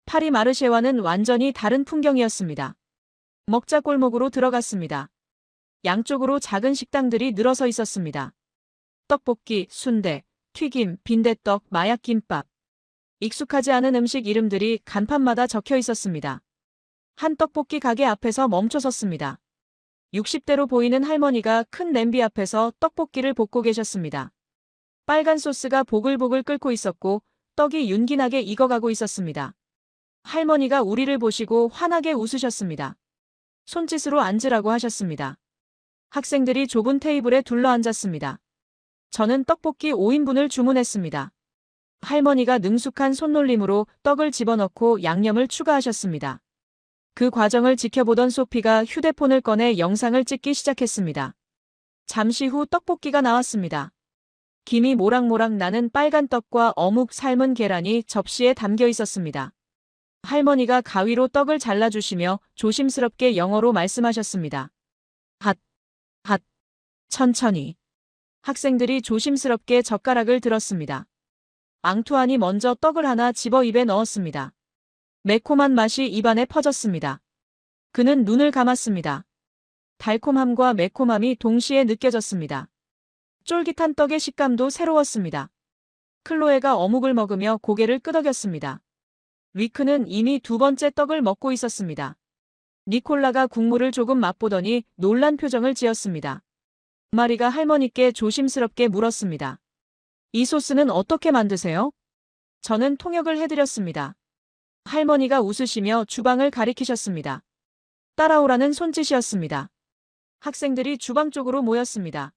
파리 마르쉐와는 완전히 다른 풍경이었습니다. 먹자 골목으로 들어갔습니다. 양쪽으로 작은 식당들이 늘어서 있었습니다. 떡볶이, 순대, 튀김, 빈대떡, 마약김밥. 익숙하지 않은 음식 이름들이 간판마다 적혀 있었습니다. 한 떡볶이 가게 앞에서 멈춰 섰습니다. 60대로 보이는 할머니가 큰 냄비 앞에서 떡볶이를 볶고 계셨습니다. 빨간 소스가 보글보글 끓고 있었고 떡이 윤기나게 익어가고 있었습니다. 할머니가 우리를 보시고 환하게 웃으셨습니다. 손짓으로 앉으라고 하셨습니다. 학생들이 좁은 테이블에 둘러앉았습니다. 저는 떡볶이 5인분을 주문했습니다. 할머니가 능숙한 손놀림으로 떡을 집어넣고 양념을 추가하셨습니다. 그 과정을 지켜보던 소피가 휴대폰을 꺼내 영상을 찍기 시작했습니다. 잠시 후 떡볶이가 나왔습니다. 김이 모락모락 나는 빨간 떡과 어묵 삶은 계란이 접시에 담겨 있었습니다. 할머니가 가위로 떡을 잘라주시며 조심스럽게 영어로 말씀하셨습니다. 핫, 핫, 천천히. 학생들이 조심스럽게 젓가락을 들었습니다. 앙투안이 먼저 떡을 하나 집어 입에 넣었습니다. 매콤한 맛이 입안에 퍼졌습니다. 그는 눈을 감았습니다. 달콤함과 매콤함이 동시에 느껴졌습니다. 쫄깃한 떡의 식감도 새로웠습니다. 클로에가 어묵을 먹으며 고개를 끄덕였습니다. 위크는 이미 두 번째 떡을 먹고 있었습니다. 니콜라가 국물을 조금 맛보더니 놀란 표정을 지었습니다. 마리가 할머니께 조심스럽게 물었습니다. 이 소스는 어떻게 만드세요? 저는 통역을 해드렸습니다. 할머니가 웃으시며 주방을 가리키셨습니다. 따라오라는 손짓이었습니다. 학생들이 주방 쪽으로 모였습니다.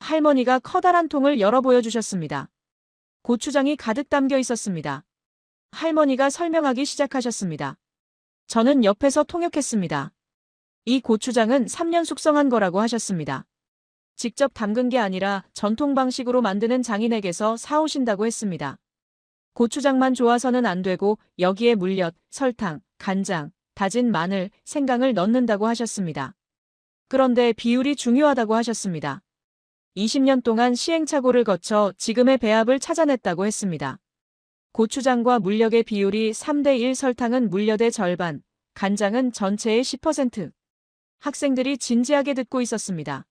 할머니가 커다란 통을 열어 보여주셨습니다. 고추장이 가득 담겨 있었습니다. 할머니가 설명하기 시작하셨습니다. 저는 옆에서 통역했습니다. 이 고추장은 3년 숙성한 거라고 하셨습니다. 직접 담근 게 아니라 전통 방식으로 만드는 장인에게서 사오신다고 했습니다. 고추장만 좋아서는 안 되고 여기에 물엿, 설탕, 간장, 다진 마늘, 생강을 넣는다고 하셨습니다. 그런데 비율이 중요하다고 하셨습니다. 20년 동안 시행착오를 거쳐 지금의 배합을 찾아냈다고 했습니다. 고추장과 물엿의 비율이 3대1 설탕은 물엿의 절반, 간장은 전체의 10%. 학생들이 진지하게 듣고 있었습니다.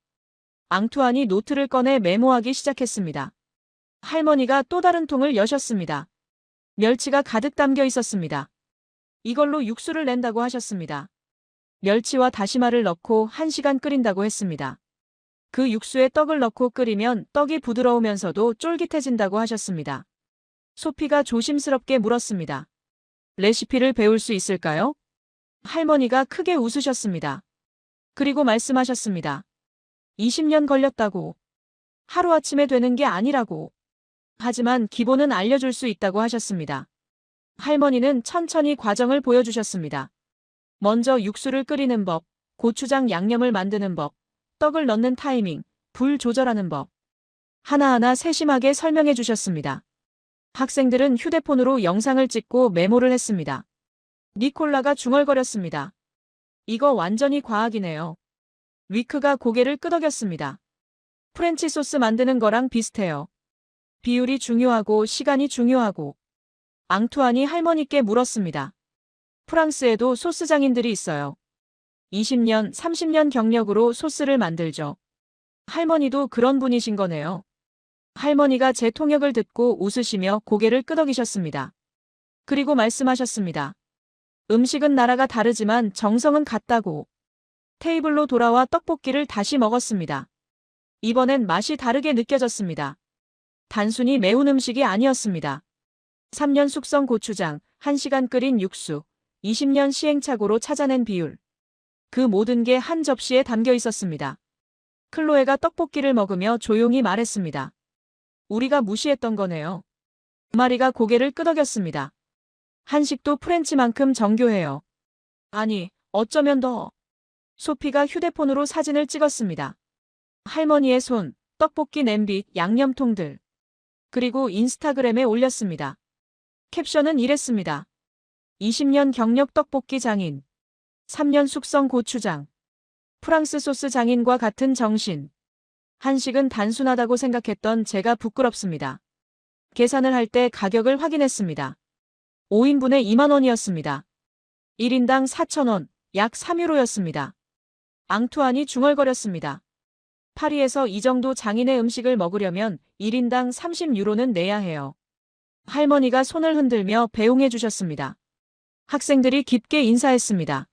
앙투안이 노트를 꺼내 메모하기 시작했습니다. 할머니가 또 다른 통을 여셨습니다. 멸치가 가득 담겨 있었습니다. 이걸로 육수를 낸다고 하셨습니다. 멸치와 다시마를 넣고 1시간 끓인다고 했습니다. 그 육수에 떡을 넣고 끓이면 떡이 부드러우면서도 쫄깃해진다고 하셨습니다. 소피가 조심스럽게 물었습니다. 레시피를 배울 수 있을까요? 할머니가 크게 웃으셨습니다. 그리고 말씀하셨습니다. 20년 걸렸다고. 하루아침에 되는 게 아니라고. 하지만 기본은 알려줄 수 있다고 하셨습니다. 할머니는 천천히 과정을 보여주셨습니다. 먼저 육수를 끓이는 법, 고추장 양념을 만드는 법, 떡을 넣는 타이밍, 불 조절하는 법. 하나하나 세심하게 설명해 주셨습니다. 학생들은 휴대폰으로 영상을 찍고 메모를 했습니다. 니콜라가 중얼거렸습니다. 이거 완전히 과학이네요. 위크가 고개를 끄덕였습니다. 프렌치 소스 만드는 거랑 비슷해요. 비율이 중요하고 시간이 중요하고. 앙투안이 할머니께 물었습니다. 프랑스에도 소스 장인들이 있어요. 20년, 30년 경력으로 소스를 만들죠. 할머니도 그런 분이신 거네요. 할머니가 제 통역을 듣고 웃으시며 고개를 끄덕이셨습니다. 그리고 말씀하셨습니다. 음식은 나라가 다르지만 정성은 같다고. 테이블로 돌아와 떡볶이를 다시 먹었습니다. 이번엔 맛이 다르게 느껴졌습니다. 단순히 매운 음식이 아니었습니다. 3년 숙성 고추장, 1시간 끓인 육수, 20년 시행착오로 찾아낸 비율. 그 모든 게 한 접시에 담겨 있었습니다. 클로에가 떡볶이를 먹으며 조용히 말했습니다. 우리가 무시했던 거네요. 마리가 고개를 끄덕였습니다. 한식도 프렌치만큼 정교해요. 아니, 어쩌면 더. 소피가 휴대폰으로 사진을 찍었습니다. 할머니의 손, 떡볶이 냄비, 양념통들. 그리고 인스타그램에 올렸습니다. 캡션은 이랬습니다. 20년 경력 떡볶이 장인. 3년 숙성 고추장. 프랑스 소스 장인과 같은 정신. 한식은 단순하다고 생각했던 제가 부끄럽습니다. 계산을 할 때 가격을 확인했습니다. 5인분에 2만 원이었습니다. 1인당 4,000원, 약 3유로였습니다. 앙투안이 중얼거렸습니다. 파리에서 이 정도 장인의 음식을 먹으려면 1인당 30유로는 내야 해요. 할머니가 손을 흔들며 배웅해 주셨습니다. 학생들이 깊게 인사했습니다.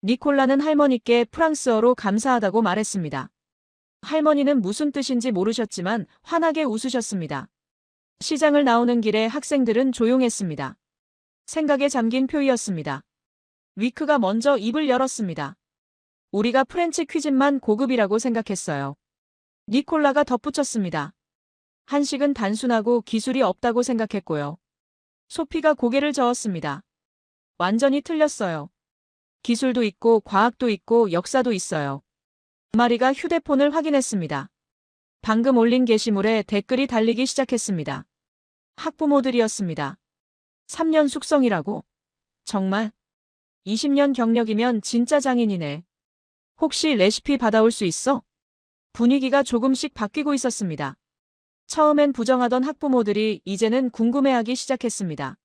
니콜라는 할머니께 프랑스어로 감사하다고 말했습니다. 할머니는 무슨 뜻인지 모르셨지만 환하게 웃으셨습니다. 시장을 나오는 길에 학생들은 조용했습니다. 생각에 잠긴 표이였습니다. 위크가 먼저 입을 열었습니다. 우리가 프렌치 퀴즈만 고급이라고 생각했어요. 니콜라가 덧붙였습니다. 한식은 단순하고 기술이 없다고 생각했고요. 소피가 고개를 저었습니다. 완전히 틀렸어요. 기술도 있고 과학도 있고 역사도 있어요. 마리가 휴대폰을 확인했습니다. 방금 올린 게시물에 댓글이 달리기 시작했습니다. 학부모들이었습니다. 3년 숙성이라고? 정말? 20년 경력이면 진짜 장인이네. 혹시 레시피 받아올 수 있어? 분위기가 조금씩 바뀌고 있었습니다. 처음엔 부정하던 학부모들이 이제는 궁금해하기 시작했습니다.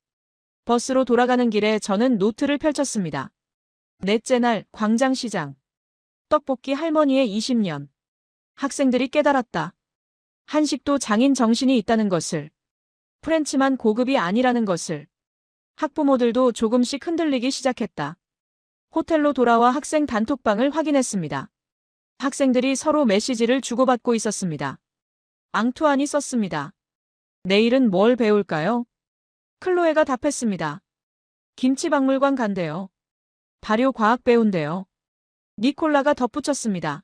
버스로 돌아가는 길에 저는 노트를 펼쳤습니다. 넷째 날 광장시장. 떡볶이 할머니의 20년. 학생들이 깨달았다. 한식도 장인 정신이 있다는 것을. 프렌치만 고급이 아니라는 것을. 학부모들도 조금씩 흔들리기 시작했다. 호텔로 돌아와 학생 단톡방을 확인했습니다. 학생들이 서로 메시지를 주고받고 있었습니다. 앙투안이 썼습니다. 내일은 뭘 배울까요? 클로에가 답했습니다. 김치박물관 간대요. 발효과학 배운대요. 니콜라가 덧붙였습니다.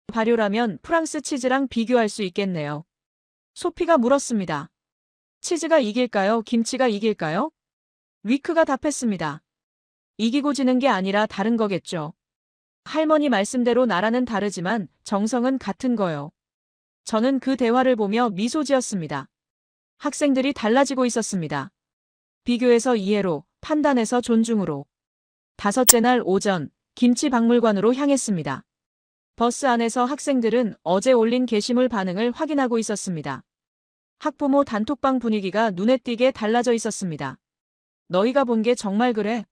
발효라면 프랑스 치즈랑 비교할 수 있겠네요. 소피가 물었습니다. 치즈가 이길까요? 김치가 이길까요? 위크가 답했습니다. 이기고 지는 게 아니라 다른 거겠죠. 할머니 말씀대로 나라는 다르지만 정성은 같은 거요. 저는 그 대화를 보며 미소 지었습니다. 학생들이 달라지고 있었습니다. 비교에서 이해로, 판단에서 존중으로. 다섯째 날 오전, 김치박물관으로 향했습니다. 버스 안에서 학생들은 어제 올린 게시물 반응을 확인하고 있었습니다. 학부모 단톡방 분위기가 눈에 띄게 달라져 있었습니다. 너희가 본 게 정말 그래?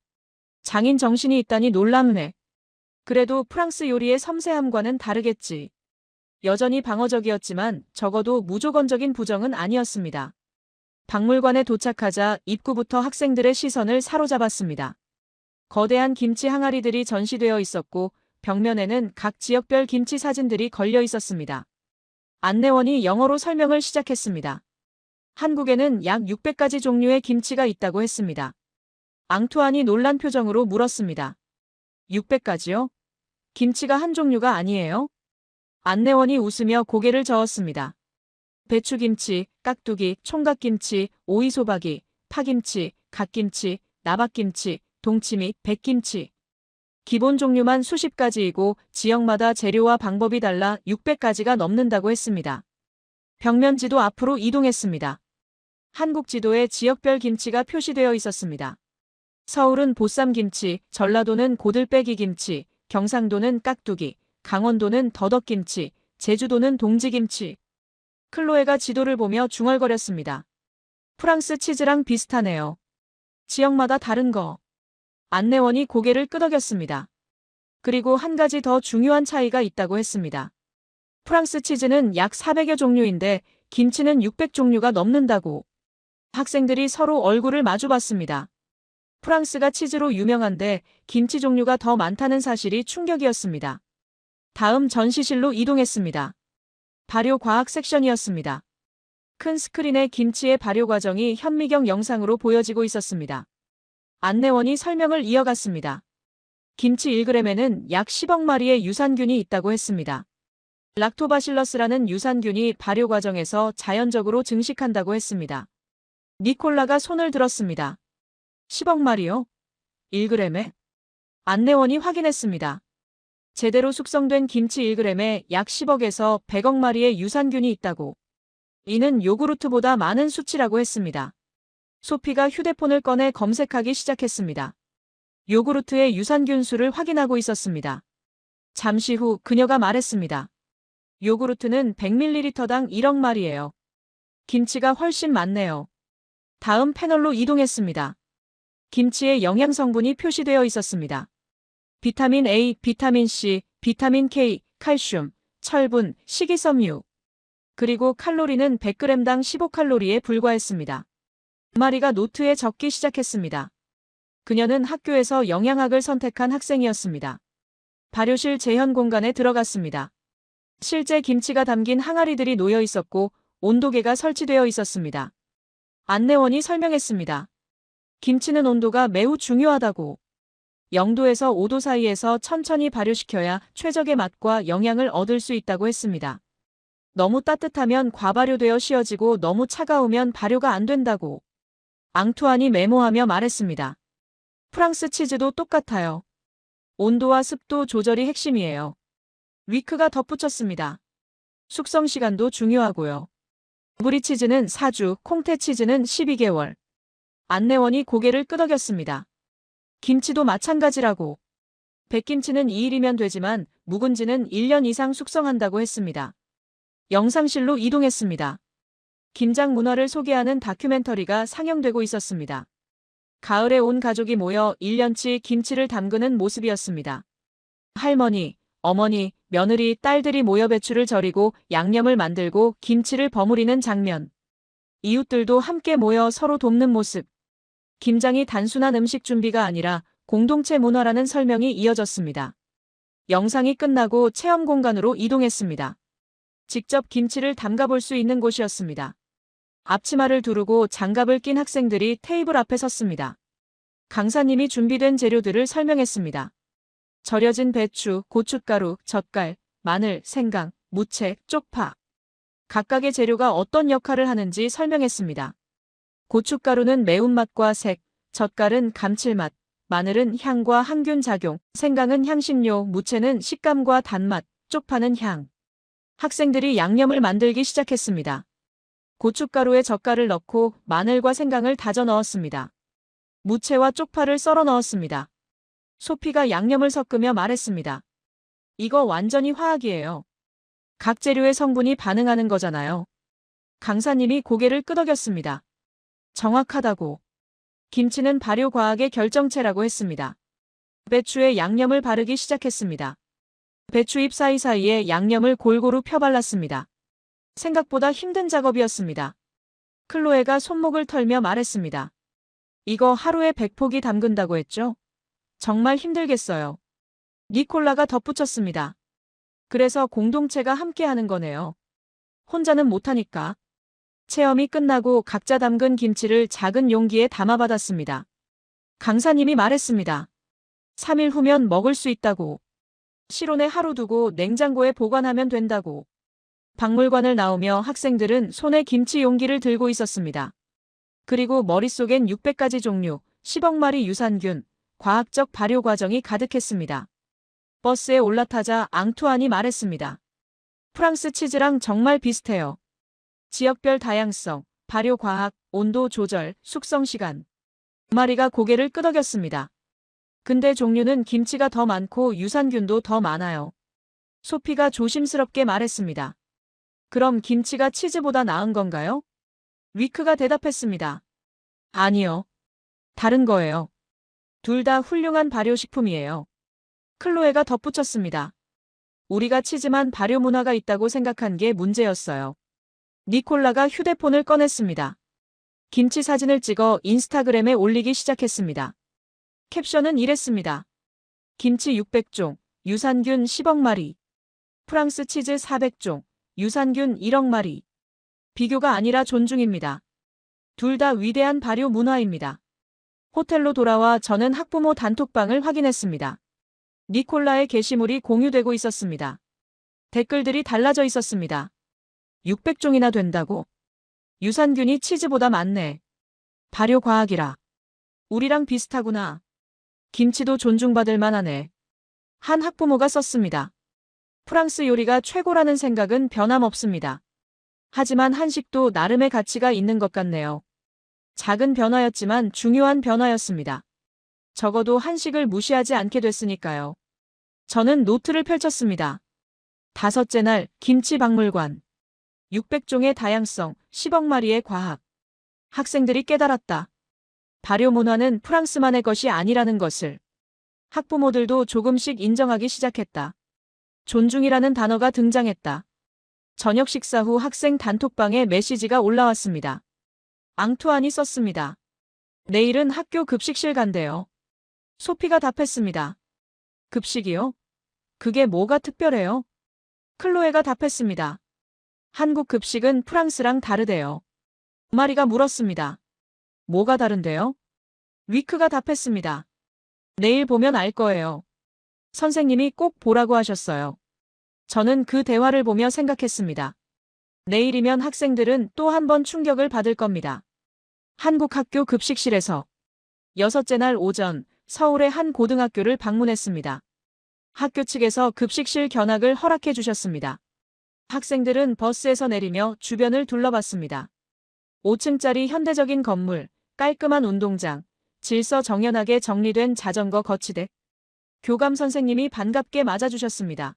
장인 정신이 있다니 놀랍네. 그래도 프랑스 요리의 섬세함과는 다르겠지. 여전히 방어적이었지만 적어도 무조건적인 부정은 아니었습니다. 박물관에 도착하자 입구부터 학생들의 시선을 사로잡았습니다. 거대한 김치 항아리들이 전시되어 있었고 벽면에는 각 지역별 김치 사진들이 걸려 있었습니다. 안내원이 영어로 설명을 시작했습니다. 한국에는 약 600가지 종류의 김치가 있다고 했습니다. 앙투안이 놀란 표정으로 물었습니다. 600가지요? 김치가 한 종류가 아니에요? 안내원이 웃으며 고개를 저었습니다. 배추김치, 깍두기, 총각김치, 오이소박이, 파김치, 갓김치, 나박김치, 동치미, 백김치. 기본 종류만 수십 가지이고 지역마다 재료와 방법이 달라 600가지가 넘는다고 했습니다. 벽면 지도 앞으로 이동했습니다. 한국 지도에 지역별 김치가 표시되어 있었습니다. 서울은 보쌈김치, 전라도는 고들빼기김치, 경상도는 깍두기, 강원도는 더덕김치, 제주도는 동지김치. 클로에가 지도를 보며 중얼거렸습니다. 프랑스 치즈랑 비슷하네요. 지역마다 다른 거. 안내원이 고개를 끄덕였습니다. 그리고 한 가지 더 중요한 차이가 있다고 했습니다. 프랑스 치즈는 약 400여 종류인데 김치는 600종류가 넘는다고. 학생들이 서로 얼굴을 마주봤습니다. 프랑스가 치즈로 유명한데 김치 종류가 더 많다는 사실이 충격이었습니다. 다음 전시실로 이동했습니다. 발효 과학 섹션이었습니다. 큰 스크린에 김치의 발효 과정이 현미경 영상으로 보여지고 있었습니다. 안내원이 설명을 이어갔습니다. 김치 1g에는 약 10억 마리의 유산균이 있다고 했습니다. 락토바실러스라는 유산균이 발효 과정에서 자연적으로 증식한다고 했습니다. 니콜라가 손을 들었습니다. 10억 마리요? 1g에? 안내원이 확인했습니다. 제대로 숙성된 김치 1g에 약 10억에서 100억 마리의 유산균이 있다고. 이는 요구르트보다 많은 수치라고 했습니다. 소피가 휴대폰을 꺼내 검색하기 시작했습니다. 요구르트의 유산균 수를 확인하고 있었습니다. 잠시 후 그녀가 말했습니다. 요구르트는 100ml당 1억 마리예요. 김치가 훨씬 많네요. 다음 패널로 이동했습니다. 김치의 영양 성분이 표시되어 있었습니다. 비타민 A, 비타민 C, 비타민 K, 칼슘, 철분, 식이섬유. 그리고 칼로리는 100g당 15칼로리에 불과했습니다. 마리가 노트에 적기 시작했습니다. 그녀는 학교에서 영양학을 선택한 학생이었습니다. 발효실 재현 공간에 들어갔습니다. 실제 김치가 담긴 항아리들이 놓여 있었고 온도계가 설치되어 있었습니다. 안내원이 설명했습니다. 김치는 온도가 매우 중요하다고. 0도에서 5도 사이에서 천천히 발효시켜야 최적의 맛과 영양을 얻을 수 있다고 했습니다. 너무 따뜻하면 과발효되어 씌어지고 너무 차가우면 발효가 안 된다고. 앙투안이 메모하며 말했습니다. 프랑스 치즈도 똑같아요. 온도와 습도 조절이 핵심이에요. 위크가 덧붙였습니다. 숙성 시간도 중요하고요. 브리 치즈는 4주, 콩테 치즈는 12개월. 안내원이 고개를 끄덕였습니다. 김치도 마찬가지라고. 백김치는 2일이면 되지만 묵은지는 1년 이상 숙성한다고 했습니다. 영상실로 이동했습니다. 김장 문화를 소개하는 다큐멘터리가 상영되고 있었습니다. 가을에 온 가족이 모여 1년치 김치를 담그는 모습이었습니다. 할머니, 어머니, 며느리, 딸들이 모여 배추를 절이고 양념을 만들고 김치를 버무리는 장면. 이웃들도 함께 모여 서로 돕는 모습. 김장이 단순한 음식 준비가 아니라 공동체 문화라는 설명이 이어졌습니다. 영상이 끝나고 체험 공간으로 이동했습니다. 직접 김치를 담가볼 수 있는 곳이었습니다. 앞치마를 두르고 장갑을 낀 학생들이 테이블 앞에 섰습니다. 강사님이 준비된 재료들을 설명했습니다. 절여진 배추, 고춧가루, 젓갈, 마늘, 생강, 무채, 쪽파. 각각의 재료가 어떤 역할을 하는지 설명했습니다. 고춧가루는 매운맛과 색, 젓갈은 감칠맛, 마늘은 향과 항균 작용, 생강은 향신료, 무채는 식감과 단맛, 쪽파는 향. 학생들이 양념을 만들기 시작했습니다. 고춧가루에 젓갈을 넣고 마늘과 생강을 다져 넣었습니다. 무채와 쪽파를 썰어 넣었습니다. 소피가 양념을 섞으며 말했습니다. 이거 완전히 화학이에요. 각 재료의 성분이 반응하는 거잖아요. 강사님이 고개를 끄덕였습니다. 정확하다고. 김치는 발효 과학의 결정체라고 했습니다. 배추에 양념을 바르기 시작했습니다. 배추잎 사이사이에 양념을 골고루 펴발랐습니다. 생각보다 힘든 작업이었습니다. 클로에가 손목을 털며 말했습니다. 이거 하루에 100포기 담근다고 했죠? 정말 힘들겠어요. 니콜라가 덧붙였습니다. 그래서 공동체가 함께하는 거네요. 혼자는 못하니까. 체험이 끝나고 각자 담근 김치를 작은 용기에 담아받았습니다. 강사님이 말했습니다. 3일 후면 먹을 수 있다고. 실온에 하루 두고 냉장고에 보관하면 된다고. 박물관을 나오며 학생들은 손에 김치 용기를 들고 있었습니다. 그리고 머릿속엔 600가지 종류, 10억 마리 유산균, 과학적 발효 과정이 가득했습니다. 버스에 올라타자 앙투안이 말했습니다. 프랑스 치즈랑 정말 비슷해요. 지역별 다양성, 발효 과학, 온도 조절, 숙성 시간. 마리가 고개를 끄덕였습니다. 근데 종류는 김치가 더 많고 유산균도 더 많아요. 소피가 조심스럽게 말했습니다. 그럼 김치가 치즈보다 나은 건가요? 위크가 대답했습니다. 아니요. 다른 거예요. 둘 다 훌륭한 발효식품이에요. 클로에가 덧붙였습니다. 우리가 치즈만 발효 문화가 있다고 생각한 게 문제였어요. 니콜라가 휴대폰을 꺼냈습니다. 김치 사진을 찍어 인스타그램에 올리기 시작했습니다. 캡션은 이랬습니다. 김치 600종, 유산균 10억 마리. 프랑스 치즈 400종, 유산균 1억 마리. 비교가 아니라 존중입니다. 둘 다 위대한 발효 문화입니다. 호텔로 돌아와 저는 학부모 단톡방을 확인했습니다. 니콜라의 게시물이 공유되고 있었습니다. 댓글들이 달라져 있었습니다. 600종이나 된다고? 유산균이 치즈보다 많네. 발효 과학이라. 우리랑 비슷하구나. 김치도 존중받을 만하네. 한 학부모가 썼습니다. 프랑스 요리가 최고라는 생각은 변함없습니다. 하지만 한식도 나름의 가치가 있는 것 같네요. 작은 변화였지만 중요한 변화였습니다. 적어도 한식을 무시하지 않게 됐으니까요. 저는 노트를 펼쳤습니다. 5째 날 김치 박물관. 600종의 다양성, 10억 마리의 과학. 학생들이 깨달았다. 발효 문화는 프랑스만의 것이 아니라는 것을. 학부모들도 조금씩 인정하기 시작했다. 존중이라는 단어가 등장했다. 저녁 식사 후 학생 단톡방에 메시지가 올라왔습니다. 앙투안이 썼습니다. 내일은 학교 급식실 간대요. 소피가 답했습니다. 급식이요? 그게 뭐가 특별해요? 클로에가 답했습니다. 한국 급식은 프랑스랑 다르대요. 마리가 물었습니다. 뭐가 다른데요? 위크가 답했습니다. 내일 보면 알 거예요. 선생님이 꼭 보라고 하셨어요. 저는 그 대화를 보며 생각했습니다. 내일이면 학생들은 또 한 번 충격을 받을 겁니다. 한국 학교 급식실에서 6째 날 오전 서울의 한 고등학교를 방문했습니다. 학교 측에서 급식실 견학을 허락해 주셨습니다. 학생들은 버스에서 내리며 주변을 둘러봤습니다. 5층짜리 현대적인 건물, 깔끔한 운동장, 질서정연하게 정리된 자전거 거치대. 교감 선생님이 반갑게 맞아주셨습니다.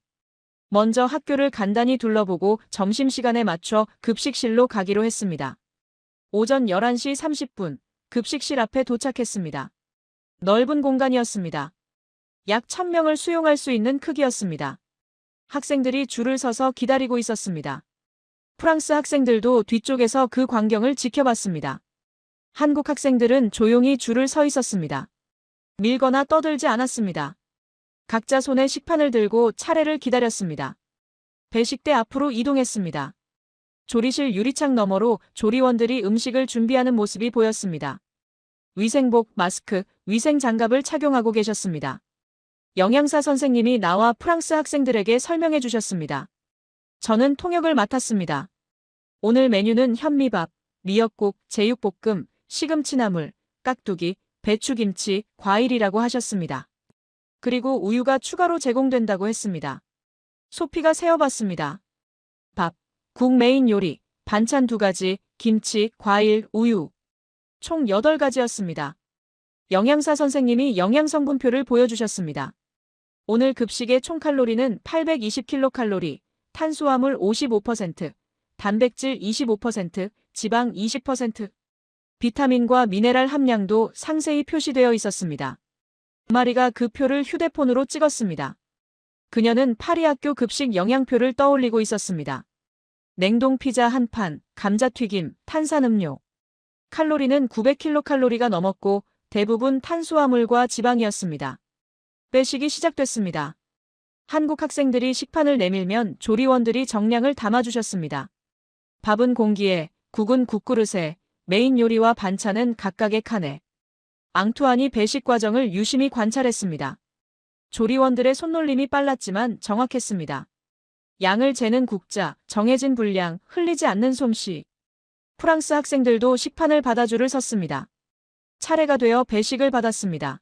먼저 학교를 간단히 둘러보고 점심시간에 맞춰 급식실로 가기로 했습니다. 오전 11시 30분, 급식실 앞에 도착했습니다. 넓은 공간이었습니다. 약 1000명을 수용할 수 있는 크기였습니다. 학생들이 줄을 서서 기다리고 있었습니다. 프랑스 학생들도 뒤쪽에서 그 광경을 지켜봤습니다. 한국 학생들은 조용히 줄을 서 있었습니다. 밀거나 떠들지 않았습니다. 각자 손에 식판을 들고 차례를 기다렸습니다. 배식대 앞으로 이동했습니다. 조리실 유리창 너머로 조리원들이 음식을 준비하는 모습이 보였습니다. 위생복, 마스크, 위생 장갑을 착용하고 계셨습니다. 영양사 선생님이 나와 프랑스 학생들에게 설명해 주셨습니다. 저는 통역을 맡았습니다. 오늘 메뉴는 현미밥, 미역국, 제육볶음, 시금치나물, 깍두기, 배추김치, 과일이라고 하셨습니다. 그리고 우유가 추가로 제공된다고 했습니다. 소피가 세어봤습니다. 밥, 국 메인 요리, 반찬 2가지, 김치, 과일, 우유. 총 8가지였습니다. 영양사 선생님이 영양성분표를 보여주셨습니다. 오늘 급식의 총 칼로리는 820kcal, 탄수화물 55%, 단백질 25%, 지방 20%, 비타민과 미네랄 함량도 상세히 표시되어 있었습니다. 마리가 그 표를 휴대폰으로 찍었습니다. 그녀는 파리 학교 급식 영양표를 떠올리고 있었습니다. 냉동 피자 한 판, 감자튀김, 탄산음료. 칼로리는 900kcal가 넘었고 대부분 탄수화물과 지방이었습니다. 배식이 시작됐습니다. 한국 학생들이 식판을 내밀면 조리원들이 정량을 담아주셨습니다. 밥은 공기에, 국은 국그릇에, 메인 요리와 반찬은 각각의 칸에. 앙투안이 배식 과정을 유심히 관찰했습니다. 조리원들의 손놀림이 빨랐지만 정확했습니다. 양을 재는 국자, 정해진 분량, 흘리지 않는 솜씨. 프랑스 학생들도 식판을 받아 줄을 섰습니다. 차례가 되어 배식을 받았습니다.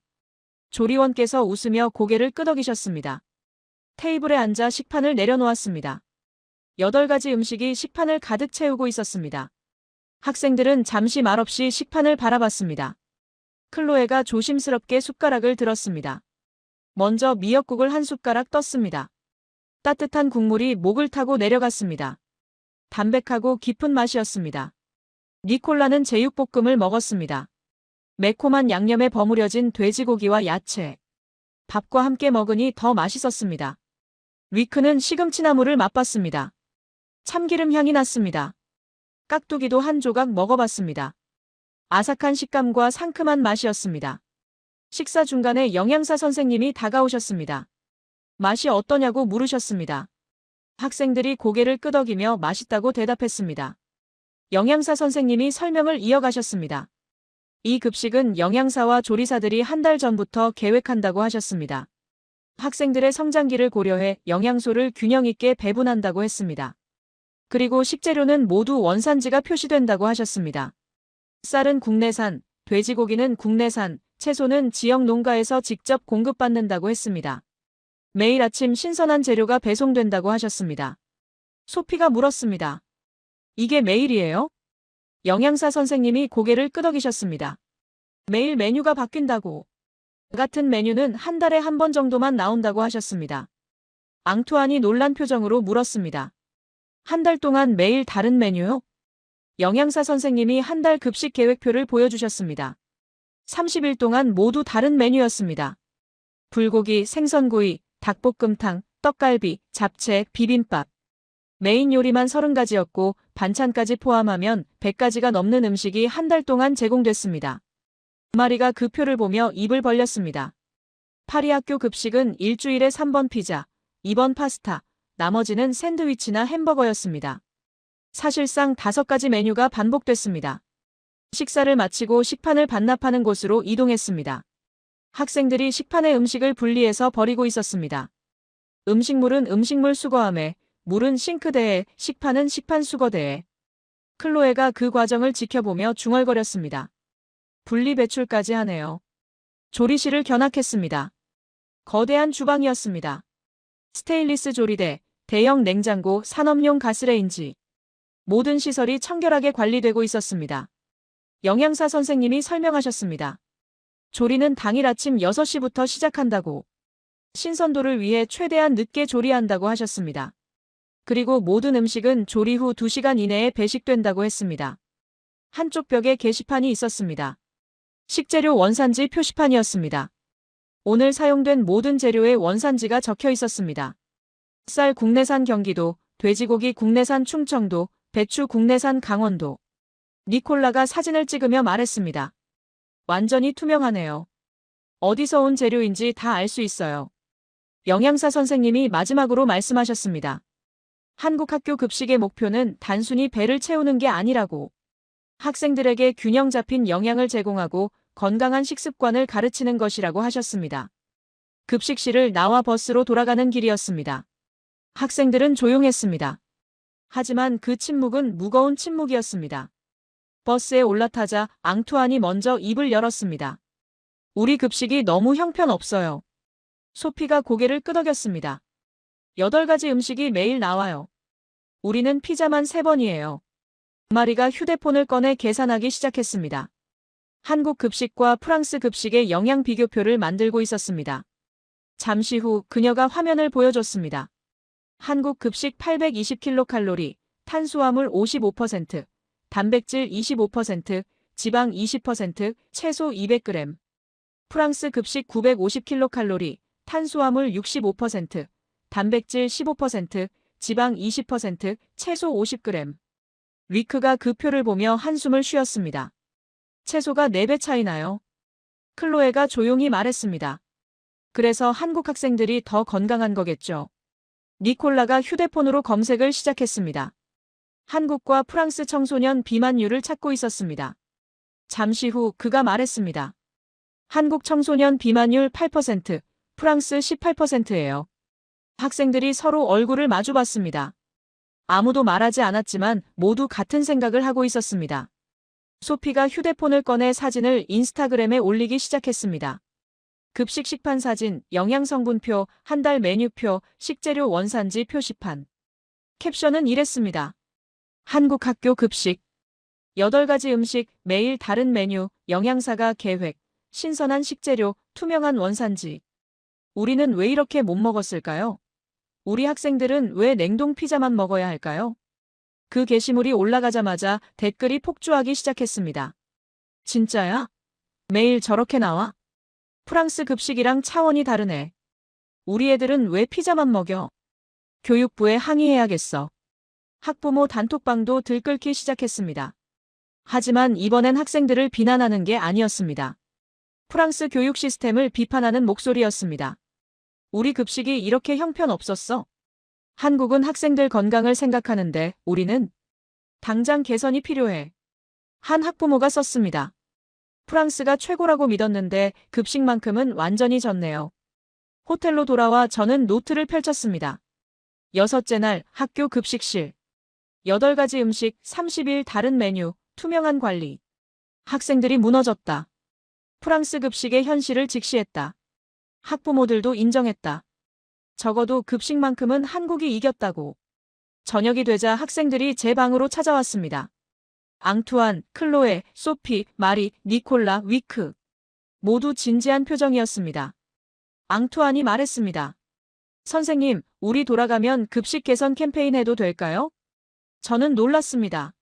조리원께서 웃으며 고개를 끄덕이셨습니다. 테이블에 앉아 식판을 내려놓았습니다. 8가지 음식이 식판을 가득 채우고 있었습니다. 학생들은 잠시 말없이 식판을 바라봤습니다. 클로에가 조심스럽게 숟가락을 들었습니다. 먼저 미역국을 한 숟가락 떴습니다. 따뜻한 국물이 목을 타고 내려갔습니다. 담백하고 깊은 맛이었습니다. 니콜라는 제육볶음을 먹었습니다. 매콤한 양념에 버무려진 돼지고기와 야채. 밥과 함께 먹으니 더 맛있었습니다. 위크는 시금치나물을 맛봤습니다. 참기름 향이 났습니다. 깍두기도 한 조각 먹어봤습니다. 아삭한 식감과 상큼한 맛이었습니다. 식사 중간에 영양사 선생님이 다가오셨습니다. 맛이 어떠냐고 물으셨습니다. 학생들이 고개를 끄덕이며 맛있다고 대답했습니다. 영양사 선생님이 설명을 이어가셨습니다. 이 급식은 영양사와 조리사들이 한 달 전부터 계획한다고 하셨습니다. 학생들의 성장기를 고려해 영양소를 균형 있게 배분한다고 했습니다. 그리고 식재료는 모두 원산지가 표시된다고 하셨습니다. 쌀은 국내산, 돼지고기는 국내산, 채소는 지역 농가에서 직접 공급받는다고 했습니다. 매일 아침 신선한 재료가 배송된다고 하셨습니다. 소피가 물었습니다. 이게 매일이에요? 영양사 선생님이 고개를 끄덕이셨습니다. 매일 메뉴가 바뀐다고. 같은 메뉴는 한 달에 한 번 정도만 나온다고 하셨습니다. 앙투안이 놀란 표정으로 물었습니다. 한 달 동안 매일 다른 메뉴요? 영양사 선생님이 한 달 급식 계획표를 보여주셨습니다. 30일 동안 모두 다른 메뉴였습니다. 불고기, 생선구이, 닭볶음탕, 떡갈비, 잡채, 비빔밥. 메인 요리만 30가지였고 반찬까지 포함하면 100가지가 넘는 음식이 한 달 동안 제공됐습니다. 마리가 그 표를 보며 입을 벌렸습니다. 파리 학교 급식은 일주일에 3번 피자, 2번 파스타, 나머지는 샌드위치나 햄버거였습니다. 사실상 5가지 메뉴가 반복됐습니다. 식사를 마치고 식판을 반납하는 곳으로 이동했습니다. 학생들이 식판의 음식을 분리해서 버리고 있었습니다. 음식물은 음식물 수거함에, 물은 싱크대에, 식판은 식판 수거대에. 클로에가 그 과정을 지켜보며 중얼거렸습니다. 분리 배출까지 하네요. 조리실을 견학했습니다. 거대한 주방이었습니다. 스테인리스 조리대, 대형 냉장고, 산업용 가스레인지. 모든 시설이 청결하게 관리되고 있었습니다. 영양사 선생님이 설명하셨습니다. 조리는 당일 아침 6시부터 시작한다고. 신선도를 위해 최대한 늦게 조리한다고 하셨습니다. 그리고 모든 음식은 조리 후 2시간 이내에 배식된다고 했습니다. 한쪽 벽에 게시판이 있었습니다. 식재료 원산지 표시판이었습니다. 오늘 사용된 모든 재료의 원산지가 적혀 있었습니다. 쌀 국내산 경기도, 돼지고기 국내산 충청도, 배추 국내산 강원도. 니콜라가 사진을 찍으며 말했습니다. 완전히 투명하네요. 어디서 온 재료인지 다 알 수 있어요. 영양사 선생님이 마지막으로 말씀하셨습니다. 한국 학교 급식의 목표는 단순히 배를 채우는 게 아니라고. 학생들에게 균형 잡힌 영양을 제공하고 건강한 식습관을 가르치는 것이라고 하셨습니다. 급식실을 나와 버스로 돌아가는 길이었습니다. 학생들은 조용했습니다. 하지만 그 침묵은 무거운 침묵이었습니다. 버스에 올라타자 앙투안이 먼저 입을 열었습니다. 우리 급식이 너무 형편없어요. 소피가 고개를 끄덕였습니다. 8가지 음식이 매일 나와요. 우리는 피자만 3번이에요. 마리가 휴대폰을 꺼내 계산하기 시작했습니다. 한국 급식과 프랑스 급식의 영양 비교표를 만들고 있었습니다. 잠시 후 그녀가 화면을 보여줬습니다. 한국 급식 820kcal, 탄수화물 55%, 단백질 25%, 지방 20%, 채소 200g. 프랑스 급식 950kcal, 탄수화물 65%, 단백질 15%, 지방 20%, 채소 50g. 위크가 그 표를 보며 한숨을 쉬었습니다. 채소가 4배 차이 나요. 클로에가 조용히 말했습니다. 그래서 한국 학생들이 더 건강한 거겠죠. 니콜라가 휴대폰으로 검색을 시작했습니다. 한국과 프랑스 청소년 비만율을 찾고 있었습니다. 잠시 후 그가 말했습니다. 한국 청소년 비만율 8%, 프랑스 18%예요. 학생들이 서로 얼굴을 마주봤습니다. 아무도 말하지 않았지만 모두 같은 생각을 하고 있었습니다. 소피가 휴대폰을 꺼내 사진을 인스타그램에 올리기 시작했습니다. 급식 식판 사진, 영양성분표, 한 달 메뉴표, 식재료 원산지 표시판. 캡션은 이랬습니다. 한국 학교 급식. 8가지 음식, 매일 다른 메뉴, 영양사가 계획, 신선한 식재료, 투명한 원산지. 우리는 왜 이렇게 못 먹었을까요? 우리 학생들은 왜 냉동 피자만 먹어야 할까요? 그 게시물이 올라가자마자 댓글이 폭주하기 시작했습니다. 진짜야? 매일 저렇게 나와? 프랑스 급식이랑 차원이 다르네. 우리 애들은 왜 피자만 먹여? 교육부에 항의해야겠어. 학부모 단톡방도 들끓기 시작했습니다. 하지만 이번엔 학생들을 비난하는 게 아니었습니다. 프랑스 교육 시스템을 비판하는 목소리였습니다. 우리 급식이 이렇게 형편없었어. 한국은 학생들 건강을 생각하는데 우리는 당장 개선이 필요해. 한 학부모가 썼습니다. 프랑스가 최고라고 믿었는데 급식만큼은 완전히 졌네요. 호텔로 돌아와 저는 노트를 펼쳤습니다. 6째 날 학교 급식실. 8가지 음식, 30일 다른 메뉴, 투명한 관리. 학생들이 무너졌다. 프랑스 급식의 현실을 직시했다. 학부모들도 인정했다. 적어도 급식만큼은 한국이 이겼다고. 저녁이 되자 학생들이 제 방으로 찾아왔습니다. 앙투안, 클로에, 소피, 마리, 니콜라, 위크. 모두 진지한 표정이었습니다. 앙투안이 말했습니다. 선생님, 우리 돌아가면 급식 개선 캠페인 해도 될까요? 저는 놀랐습니다.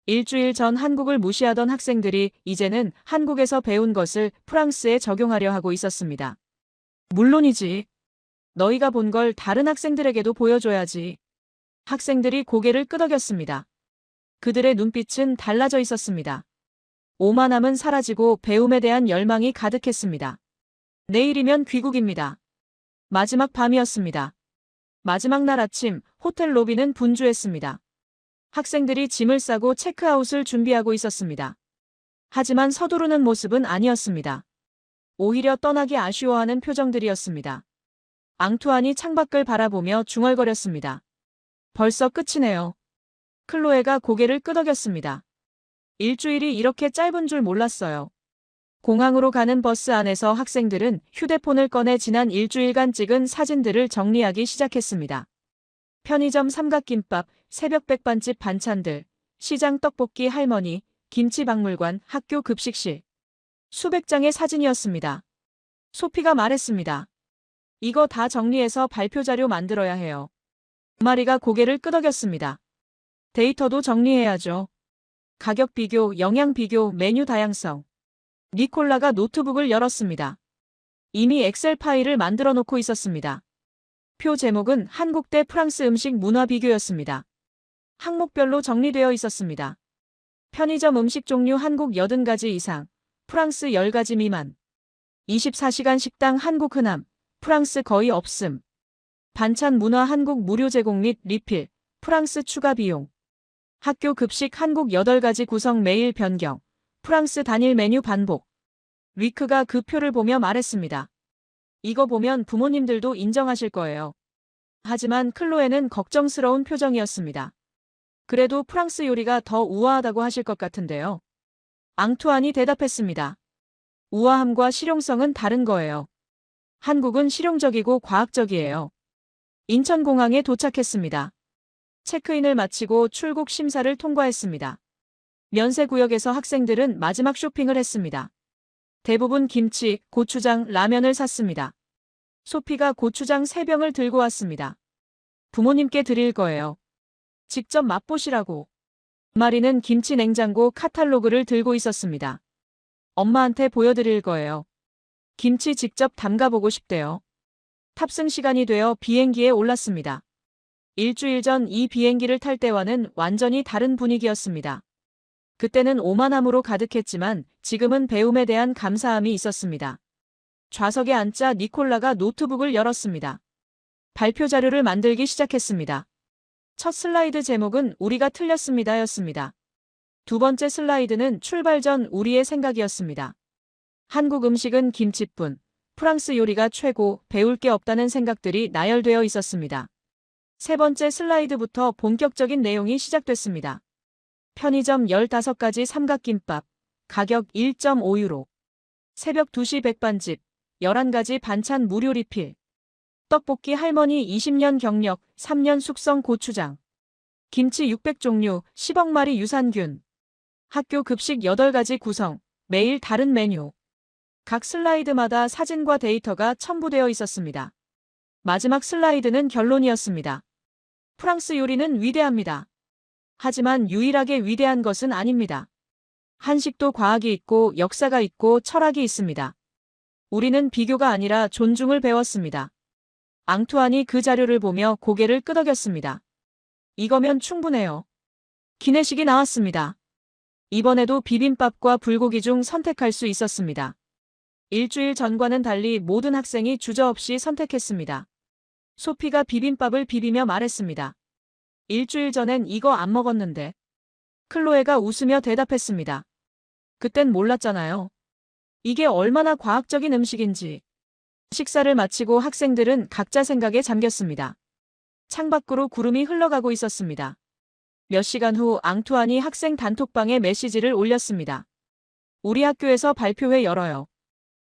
일주일 전 한국을 무시하던 학생들이 이제는 한국에서 배운 것을 프랑스에 적용하려 하고 있었습니다. 물론이지. 너희가 본 걸 다른 학생들에게도 보여줘야지. 학생들이 고개를 끄덕였습니다. 그들의 눈빛은 달라져 있었습니다. 오만함은 사라지고 배움에 대한 열망이 가득했습니다. 내일이면 귀국입니다. 마지막 밤이었습니다. 마지막 날 아침, 호텔 로비는 분주했습니다. 학생들이 짐을 싸고 체크아웃을 준비하고 있었습니다. 하지만 서두르는 모습은 아니었습니다. 오히려 떠나기 아쉬워하는 표정들이었습니다. 앙투안이 창밖을 바라보며 중얼거렸습니다. 벌써 끝이네요. 클로에가 고개를 끄덕였습니다. 일주일이 이렇게 짧은 줄 몰랐어요. 공항으로 가는 버스 안에서 학생들은 휴대폰을 꺼내 지난 일주일간 찍은 사진들을 정리하기 시작했습니다. 편의점 삼각김밥, 새벽 백반집 반찬들, 시장 떡볶이 할머니, 김치박물관, 학교 급식실. 수백 장의 사진이었습니다. 소피가 말했습니다. 이거 다 정리해서 발표 자료 만들어야 해요. 마리가 고개를 끄덕였습니다. 데이터도 정리해야죠. 가격 비교, 영양 비교, 메뉴 다양성. 니콜라가 노트북을 열었습니다. 이미 엑셀 파일을 만들어 놓고 있었습니다. 표 제목은 한국 대 프랑스 음식 문화 비교였습니다. 항목별로 정리되어 있었습니다. 편의점 음식 종류 한국 80가지 이상, 프랑스 10가지 미만. 24시간 식당 한국 흔함, 프랑스 거의 없음. 반찬 문화 한국 무료 제공 및 리필, 프랑스 추가 비용. 학교 급식 한국 8가지 구성 매일 변경, 프랑스 단일 메뉴 반복. 위크가 그 표를 보며 말했습니다. 이거 보면 부모님들도 인정하실 거예요. 하지만 클로에는 걱정스러운 표정이었습니다. 그래도 프랑스 요리가 더 우아하다고 하실 것 같은데요. 앙투안이 대답했습니다. 우아함과 실용성은 다른 거예요. 한국은 실용적이고 과학적이에요. 인천공항에 도착했습니다. 체크인을 마치고 출국 심사를 통과했습니다. 면세구역에서 학생들은 마지막 쇼핑을 했습니다. 대부분 김치, 고추장, 라면을 샀습니다. 소피가 고추장 3병을 들고 왔습니다. 부모님께 드릴 거예요. 직접 맛보시라고. 마리는 김치 냉장고 카탈로그를 들고 있었습니다. 엄마한테 보여드릴 거예요. 김치 직접 담가보고 싶대요. 탑승 시간이 되어 비행기에 올랐습니다. 일주일 전 이 비행기를 탈 때와는 완전히 다른 분위기였습니다. 그때는 오만함으로 가득했지만 지금은 배움에 대한 감사함이 있었습니다. 좌석에 앉자 니콜라가 노트북을 열었습니다. 발표 자료를 만들기 시작했습니다. 첫 슬라이드 제목은 우리가 틀렸습니다였습니다. 두 번째 슬라이드는 출발 전 우리의 생각이었습니다. 한국 음식은 김치뿐, 프랑스 요리가 최고, 배울 게 없다는 생각들이 나열되어 있었습니다. 세 번째 슬라이드부터 본격적인 내용이 시작됐습니다. 편의점 15가지 삼각김밥, 가격 1.5유로. 새벽 2시 백반집, 11가지 반찬 무료 리필. 떡볶이 할머니 20년 경력, 3년 숙성 고추장. 김치 600종류, 10억 마리 유산균. 학교 급식 8가지 구성, 매일 다른 메뉴. 각 슬라이드마다 사진과 데이터가 첨부되어 있었습니다. 마지막 슬라이드는 결론이었습니다. 프랑스 요리는 위대합니다. 하지만 유일하게 위대한 것은 아닙니다. 한식도 과학이 있고 역사가 있고 철학이 있습니다. 우리는 비교가 아니라 존중을 배웠습니다. 앙투안이 그 자료를 보며 고개를 끄덕였습니다. 이거면 충분해요. 기내식이 나왔습니다. 이번에도 비빔밥과 불고기 중 선택할 수 있었습니다. 일주일 전과는 달리 모든 학생이 주저없이 선택했습니다. 소피가 비빔밥을 비비며 말했습니다. 일주일 전엔 이거 안 먹었는데. 클로에가 웃으며 대답했습니다. 그땐 몰랐잖아요. 이게 얼마나 과학적인 음식인지. 식사를 마치고 학생들은 각자 생각에 잠겼습니다. 창밖으로 구름이 흘러가고 있었습니다. 몇 시간 후 앙투안이 학생 단톡방에 메시지를 올렸습니다. 우리 학교에서 발표회 열어요.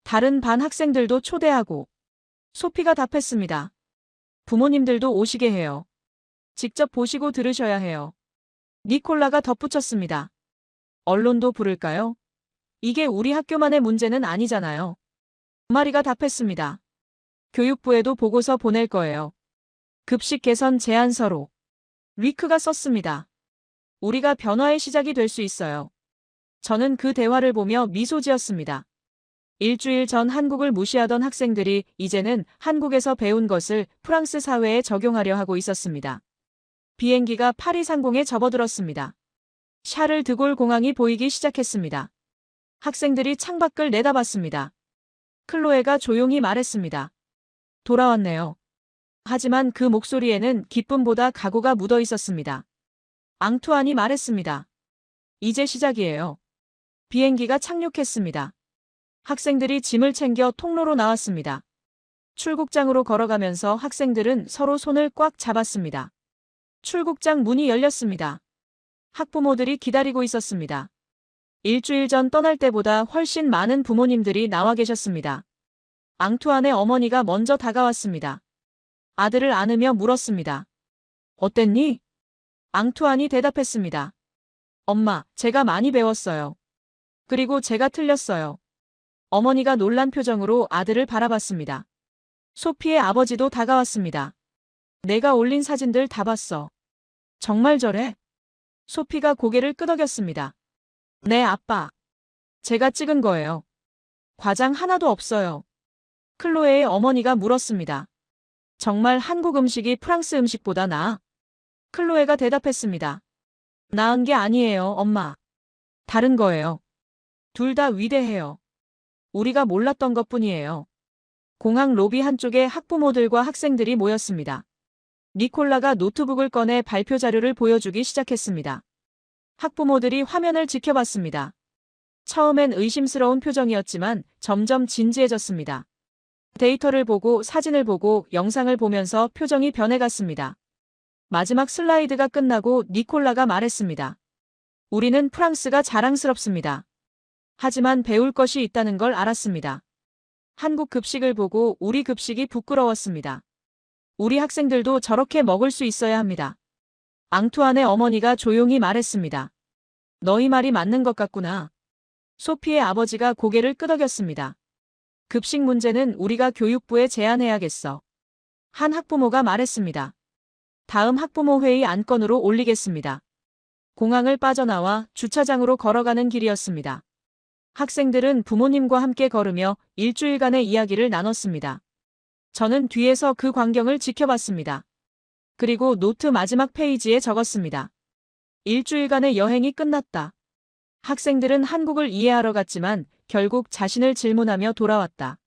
다른 반 학생들도 초대하고. 소피가 답했습니다. 부모님들도 오시게 해요. 직접 보시고 들으셔야 해요. 니콜라가 덧붙였습니다. 언론도 부를까요? 이게 우리 학교만의 문제는 아니잖아요. 마리가 답했습니다. 교육부에도 보고서 보낼 거예요. 급식 개선 제안서로. 리크가 썼습니다. 우리가 변화의 시작이 될 수 있어요. 저는 그 대화를 보며 미소 지었습니다. 일주일 전 한국을 무시하던 학생들이 이제는 한국에서 배운 것을 프랑스 사회에 적용하려 하고 있었습니다. 비행기가 파리 상공에 접어들었습니다. 샤를 드골 공항이 보이기 시작했습니다. 학생들이 창밖을 내다봤습니다. 클로에가 조용히 말했습니다. 돌아왔네요. 하지만 그 목소리에는 기쁨보다 각오가 묻어 있었습니다. 앙투안이 말했습니다. 이제 시작이에요. 비행기가 착륙했습니다. 학생들이 짐을 챙겨 통로로 나왔습니다. 출국장으로 걸어가면서 학생들은 서로 손을 꽉 잡았습니다. 출국장 문이 열렸습니다. 학부모들이 기다리고 있었습니다. 일주일 전 떠날 때보다 훨씬 많은 부모님들이 나와 계셨습니다. 앙투안의 어머니가 먼저 다가왔습니다. 아들을 안으며 물었습니다. 어땠니? 앙투안이 대답했습니다. 엄마, 제가 많이 배웠어요. 그리고 제가 틀렸어요. 어머니가 놀란 표정으로 아들을 바라봤습니다. 소피의 아버지도 다가왔습니다. 내가 올린 사진들 다 봤어. 정말 저래? 소피가 고개를 끄덕였습니다. 네, 아빠. 제가 찍은 거예요. 과장 하나도 없어요. 클로에의 어머니가 물었습니다. 정말 한국 음식이 프랑스 음식보다 나아? 클로에가 대답했습니다. 나은 게 아니에요, 엄마. 다른 거예요. 둘 다 위대해요. 우리가 몰랐던 것뿐이에요. 공항 로비 한쪽에 학부모들과 학생들이 모였습니다. 니콜라가 노트북을 꺼내 발표 자료를 보여주기 시작했습니다. 학부모들이 화면을 지켜봤습니다. 처음엔 의심스러운 표정이었지만 점점 진지해졌습니다. 데이터를 보고 사진을 보고 영상을 보면서 표정이 변해갔습니다. 마지막 슬라이드가 끝나고 니콜라가 말했습니다. 우리는 프랑스가 자랑스럽습니다. 하지만 배울 것이 있다는 걸 알았습니다. 한국 급식을 보고 우리 급식이 부끄러웠습니다. 우리 학생들도 저렇게 먹을 수 있어야 합니다. 앙투안의 어머니가 조용히 말했습니다. 너희 말이 맞는 것 같구나. 소피의 아버지가 고개를 끄덕였습니다. 급식 문제는 우리가 교육부에 제안해야겠어. 한 학부모가 말했습니다. 다음 학부모 회의 안건으로 올리겠습니다. 공항을 빠져나와 주차장으로 걸어가는 길이었습니다. 학생들은 부모님과 함께 걸으며 일주일간의 이야기를 나눴습니다. 저는 뒤에서 그 광경을 지켜봤습니다. 그리고 노트 마지막 페이지에 적었습니다. 일주일간의 여행이 끝났다. 학생들은 한국을 이해하러 갔지만 결국 자신을 질문하며 돌아왔다.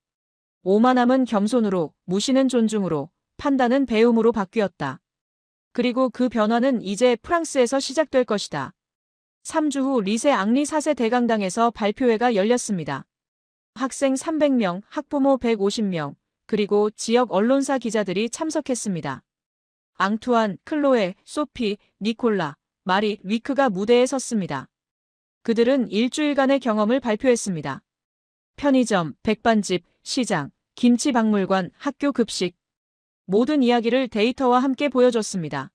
오만함은 겸손으로, 무시는 존중으로, 판단은 배움으로 바뀌었다. 그리고 그 변화는 이제 프랑스에서 시작될 것이다. 3주 후 리세 앙리 4세 대강당에서 발표회가 열렸습니다. 학생 300명, 학부모 150명, 그리고 지역 언론사 기자들이 참석했습니다. 앙투안, 클로에, 소피, 니콜라, 마리, 위크가 무대에 섰습니다. 그들은 일주일간의 경험을 발표했습니다. 편의점, 백반집, 시장, 김치박물관, 학교 급식. 모든 이야기를 데이터와 함께 보여줬습니다.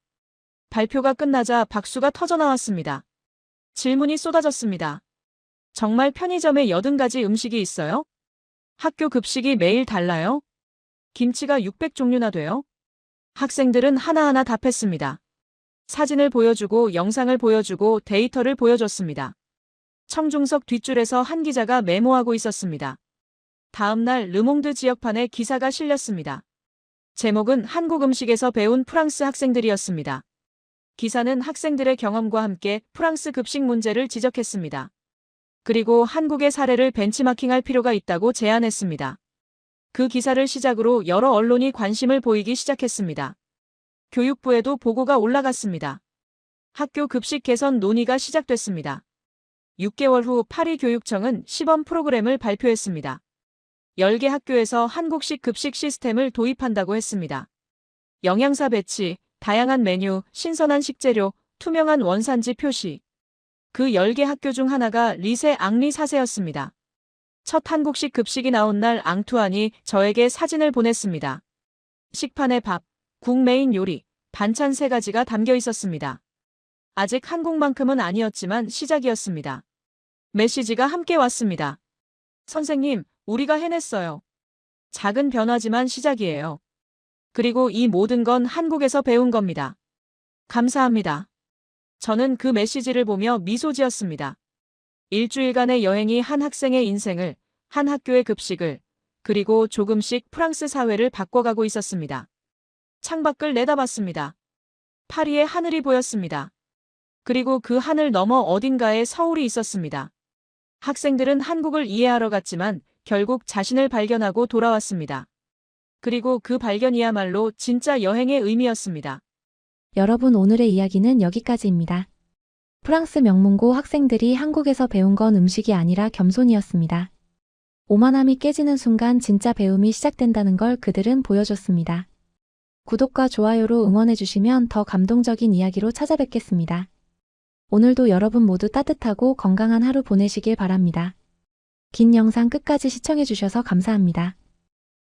발표가 끝나자 박수가 터져나왔습니다. 질문이 쏟아졌습니다. 정말 편의점에 80가지 음식이 있어요? 학교 급식이 매일 달라요? 김치가 600종류나 돼요? 학생들은 하나하나 답했습니다. 사진을 보여주고 영상을 보여주고 데이터를 보여줬습니다. 청중석 뒷줄에서 한 기자가 메모하고 있었습니다. 다음 날 르몽드 지역판에 기사가 실렸습니다. 제목은 한국 음식에서 배운 프랑스 학생들이었습니다. 기사는 학생들의 경험과 함께 프랑스 급식 문제를 지적했습니다. 그리고 한국의 사례를 벤치마킹할 필요가 있다고 제안했습니다. 그 기사를 시작으로 여러 언론이 관심을 보이기 시작했습니다. 교육부에도 보고가 올라갔습니다. 학교 급식 개선 논의가 시작됐습니다. 6개월 후 파리교육청은 시범 프로그램을 발표했습니다. 10개 학교에서 한국식 급식 시스템을 도입한다고 했습니다. 영양사 배치, 다양한 메뉴, 신선한 식재료, 투명한 원산지 표시. 그 10개 학교 중 하나가 리세 앙리 사세였습니다. 첫 한국식 급식이 나온 날 앙투안이 저에게 사진을 보냈습니다. 식판에 밥, 국 메인 요리, 반찬 3가지가 담겨 있었습니다. 아직 한국만큼은 아니었지만 시작이었습니다. 메시지가 함께 왔습니다. 선생님, 우리가 해냈어요. 작은 변화지만 시작이에요. 그리고 이 모든 건 한국에서 배운 겁니다. 감사합니다. 저는 그 메시지를 보며 미소 지었습니다. 일주일간의 여행이 한 학생의 인생을, 한 학교의 급식을, 그리고 조금씩 프랑스 사회를 바꿔가고 있었습니다. 창밖을 내다봤습니다. 파리의 하늘이 보였습니다. 그리고 그 하늘 너머 어딘가에 서울이 있었습니다. 학생들은 한국을 이해하러 갔지만 결국 자신을 발견하고 돌아왔습니다. 그리고 그 발견이야말로 진짜 여행의 의미였습니다. 여러분, 오늘의 이야기는 여기까지입니다. 프랑스 명문고 학생들이 한국에서 배운 건 음식이 아니라 겸손이었습니다. 오만함이 깨지는 순간 진짜 배움이 시작된다는 걸 그들은 보여줬습니다. 구독과 좋아요로 응원해주시면 더 감동적인 이야기로 찾아뵙겠습니다. 오늘도 여러분 모두 따뜻하고 건강한 하루 보내시길 바랍니다. 긴 영상 끝까지 시청해주셔서 감사합니다.